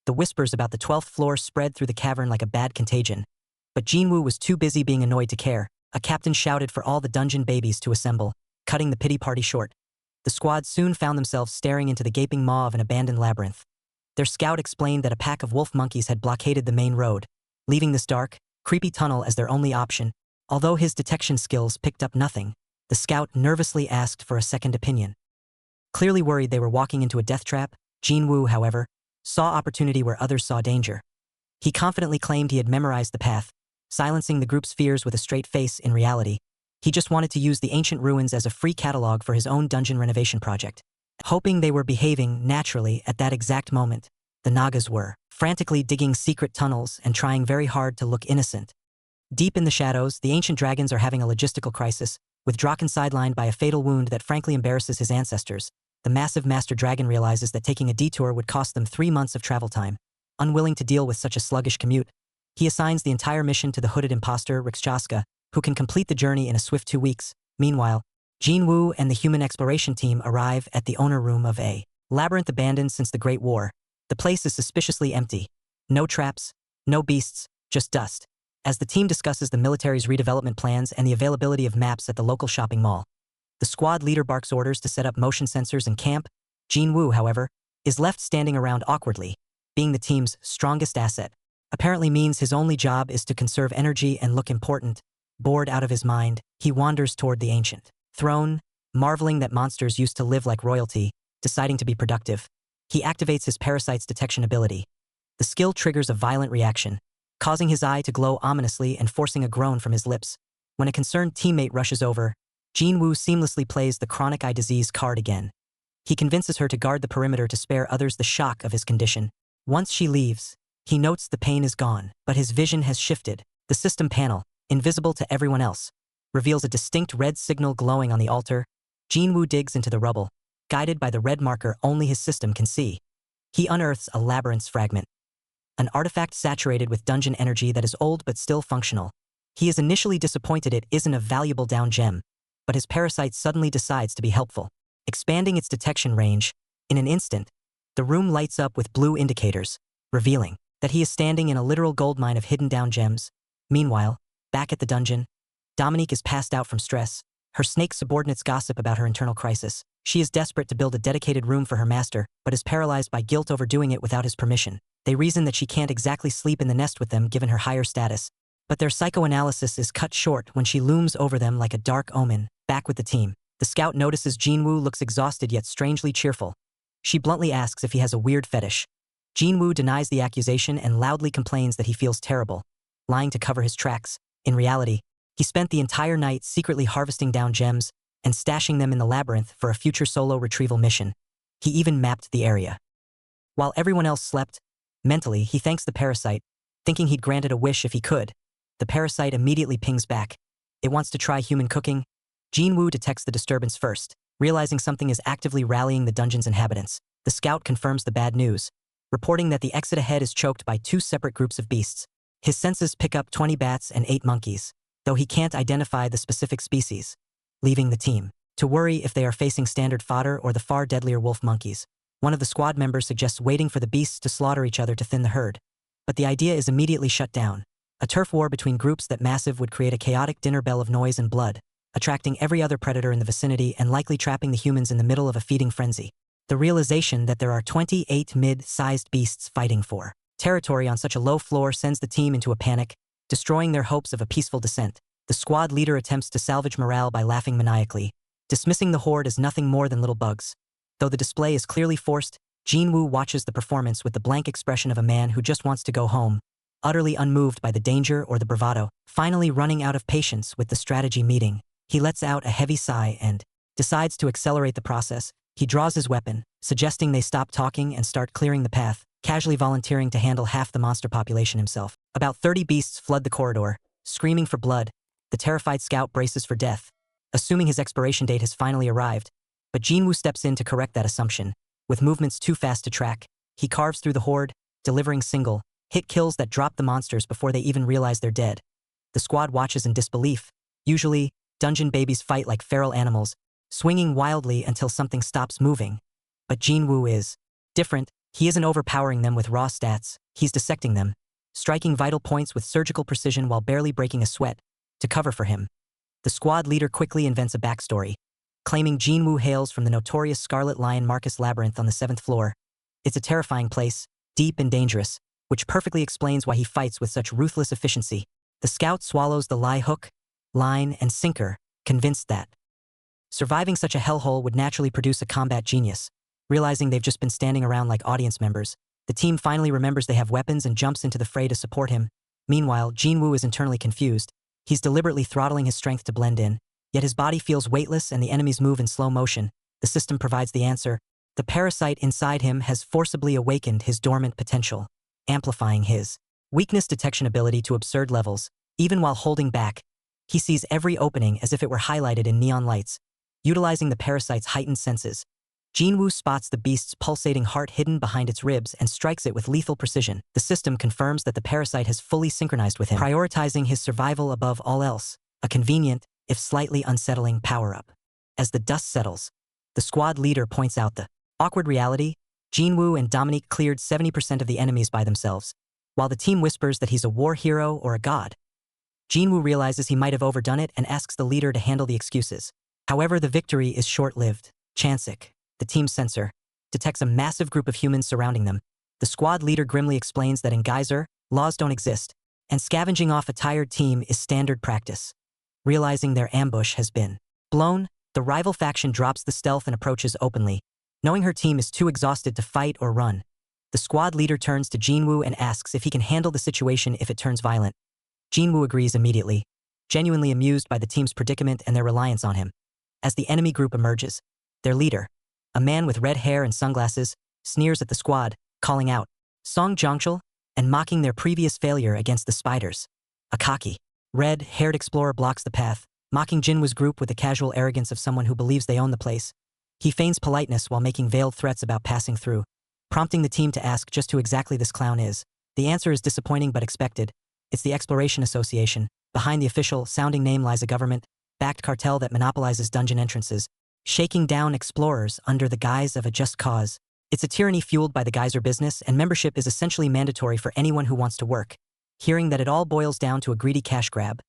The whispers about the 12th floor spread through the cavern like a bad contagion. But Jinwoo was too busy being annoyed to care. A captain shouted for all the dungeon babies to assemble, cutting the pity party short. The squad soon found themselves staring into the gaping maw of an abandoned labyrinth. Their scout explained that a pack of wolf monkeys had blockaded the main road, leaving this dark, creepy tunnel as their only option. Although his detection skills picked up nothing, the scout nervously asked for a second opinion. Clearly worried they were walking into a death trap, Jinwoo, however, saw opportunity where others saw danger. He confidently claimed he had memorized the path, silencing the group's fears with a straight face. In reality, he just wanted to use the ancient ruins as a free catalog for his own dungeon renovation project. Hoping they were behaving naturally at that exact moment, the Nagas were frantically digging secret tunnels and trying very hard to look innocent. Deep in the shadows, the ancient dragons are having a logistical crisis, with Draken sidelined by a fatal wound that frankly embarrasses his ancestors. The massive master dragon realizes that taking a detour would cost them 3 months of travel time. Unwilling to deal with such a sluggish commute, he assigns the entire mission to the hooded imposter Rikchaska, who can complete the journey in a swift 2 weeks. Meanwhile, Jinwoo and the human exploration team arrive at the owner room of a labyrinth abandoned since the Great War. The place is suspiciously empty. No traps, no beasts, just dust. As the team discusses the military's redevelopment plans and the availability of maps at the local shopping mall, the squad leader barks orders to set up motion sensors and camp. Jinwoo, however, is left standing around awkwardly. Being the team's strongest asset apparently means his only job is to conserve energy and look important. Bored out of his mind, he wanders toward the ancient throne, marveling that monsters used to live like royalty. Deciding to be productive, he activates his parasite's detection ability. The skill triggers a violent reaction, causing his eye to glow ominously and forcing a groan from his lips. When a concerned teammate rushes over, Jinwoo seamlessly plays the chronic eye disease card again. He convinces her to guard the perimeter to spare others the shock of his condition. Once she leaves, he notes the pain is gone, but his vision has shifted. The system panel, invisible to everyone else, reveals a distinct red signal glowing on the altar. Jinwoo digs into the rubble, guided by the red marker only his system can see. He unearths a labyrinth's fragment, an artifact saturated with dungeon energy that is old but still functional. He is initially disappointed it isn't a valuable down gem, but his parasite suddenly decides to be helpful. Expanding its detection range, in an instant, the room lights up with blue indicators, revealing that he is standing in a literal goldmine of hidden down gems. Meanwhile, back at the dungeon, Dominique is passed out from stress. Her snake subordinates gossip about her internal crisis. She is desperate to build a dedicated room for her master, but is paralyzed by guilt over doing it without his permission. They reason that she can't exactly sleep in the nest with them given her higher status, but their psychoanalysis is cut short when she looms over them like a dark omen. Back with the team, the scout notices Jinwoo looks exhausted yet strangely cheerful. She bluntly asks if he has a weird fetish. Jinwoo denies the accusation and loudly complains that he feels terrible, lying to cover his tracks. In reality, he spent the entire night secretly harvesting down gems and stashing them in the labyrinth for a future solo retrieval mission. He even mapped the area. While everyone else slept, mentally he thanks the parasite, thinking he'd granted a wish if he could. The parasite immediately pings back. It wants to try human cooking. Jinwoo detects the disturbance first, realizing something is actively rallying the dungeon's inhabitants. The scout confirms the bad news, reporting that the exit ahead is choked by 2 separate groups of beasts. His senses pick up 20 bats and 8 monkeys, though he can't identify the specific species, leaving the team to worry if they are facing standard fodder or the far deadlier wolf monkeys. One of the squad members suggests waiting for the beasts to slaughter each other to thin the herd, but the idea is immediately shut down. A turf war between groups that massive would create a chaotic dinner bell of noise and blood, attracting every other predator in the vicinity and likely trapping the humans in the middle of a feeding frenzy. the realization that there are 28 mid-sized beasts fighting for territory on such a low floor sends the team into a panic, destroying their hopes of a peaceful descent. The squad leader attempts to salvage morale by laughing maniacally, dismissing the horde as nothing more than little bugs. Though the display is clearly forced, Jinwoo watches the performance with the blank expression of a man who just wants to go home, utterly unmoved by the danger or the bravado. Finally running out of patience with the strategy meeting, he lets out a heavy sigh and decides to accelerate the process. He draws his weapon, suggesting they stop talking and start clearing the path, casually volunteering to handle half the monster population himself. About 30 beasts flood the corridor, screaming for blood. The terrified scout braces for death, assuming his expiration date has finally arrived, but Jinwoo steps in to correct that assumption. With movements too fast to track, he carves through the horde, delivering single hit kills that drop the monsters before they even realize they're dead. The squad watches in disbelief. Usually, dungeon babies fight like feral animals, swinging wildly until something stops moving. But Jinwoo is different. He isn't overpowering them with raw stats, he's dissecting them, striking vital points with surgical precision while barely breaking a sweat to cover for him. The squad leader quickly invents a backstory, claiming Jinwoo hails from the notorious Scarlet Lion Marcus Labyrinth on the 7th floor. It's a terrifying place, deep and dangerous, which perfectly explains why he fights with such ruthless efficiency. The scout swallows the lie hook, line, and sinker, convinced that surviving such a hellhole would naturally produce a combat genius. Realizing they've just been standing around like audience members, the team finally remembers they have weapons and jumps into the fray to support him. Meanwhile, Jinwoo is internally confused. He's deliberately throttling his strength to blend in, yet his body feels weightless and the enemies move in slow motion. The system provides the answer. The parasite inside him has forcibly awakened his dormant potential, amplifying his weakness detection ability to absurd levels. Even while holding back, he sees every opening as if it were highlighted in neon lights. Utilizing the parasite's heightened senses, Jinwoo spots the beast's pulsating heart hidden behind its ribs and strikes it with lethal precision. The system confirms that the parasite has fully synchronized with him, prioritizing his survival above all else, a convenient, if slightly unsettling power-up. As the dust settles, the squad leader points out the awkward reality. Jinwoo and Dominique cleared 70% of the enemies by themselves, while the team whispers that he's a war hero or a god. Jinwoo realizes he might have overdone it and asks the leader to handle the excuses. However, the victory is short-lived. Chansik, the team's censor, detects a massive group of humans surrounding them. The squad leader grimly explains that in Geyser, laws don't exist, and scavenging off a tired team is standard practice. Realizing their ambush has been blown, the rival faction drops the stealth and approaches openly. Knowing her team is too exhausted to fight or run, the squad leader turns to Jinwoo and asks if he can handle the situation if it turns violent. Jinwoo agrees immediately, genuinely amused by the team's predicament and their reliance on him. As the enemy group emerges, their leader, a man with red hair and sunglasses, sneers at the squad, calling out Song Jongchul and mocking their previous failure against the spiders. A cocky, red-haired explorer blocks the path, mocking Jinwoo's group with the casual arrogance of someone who believes they own the place. He feigns politeness while making veiled threats about passing through, prompting the team to ask just who exactly this clown is. The answer is disappointing but expected. It's the Exploration Association. Behind the official-sounding name lies a government-backed cartel that monopolizes dungeon entrances, shaking down explorers under the guise of a just cause. It's a tyranny fueled by the geyser business, and membership is essentially mandatory for anyone who wants to work. Hearing that it all boils down to a greedy cash grab,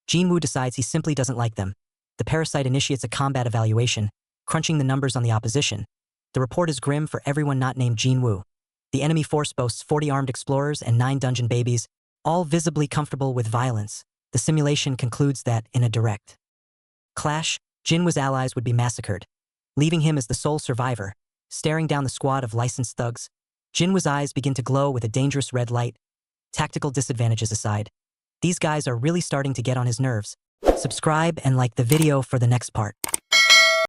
Jinwoo decides he simply doesn't like them. The parasite initiates a combat evaluation, crunching the numbers on the opposition. The report is grim for everyone not named Jinwoo. The enemy force boasts 40 armed explorers and 9 dungeon babies, all visibly comfortable with violence. The simulation concludes that, in a direct clash, Jinwoo's allies would be massacred, leaving him as the sole survivor, staring down the squad of licensed thugs. Jinwoo's eyes begin to glow with a dangerous red light. Tactical disadvantages aside, these guys are really starting to get on his nerves. Subscribe and like the video for the next part.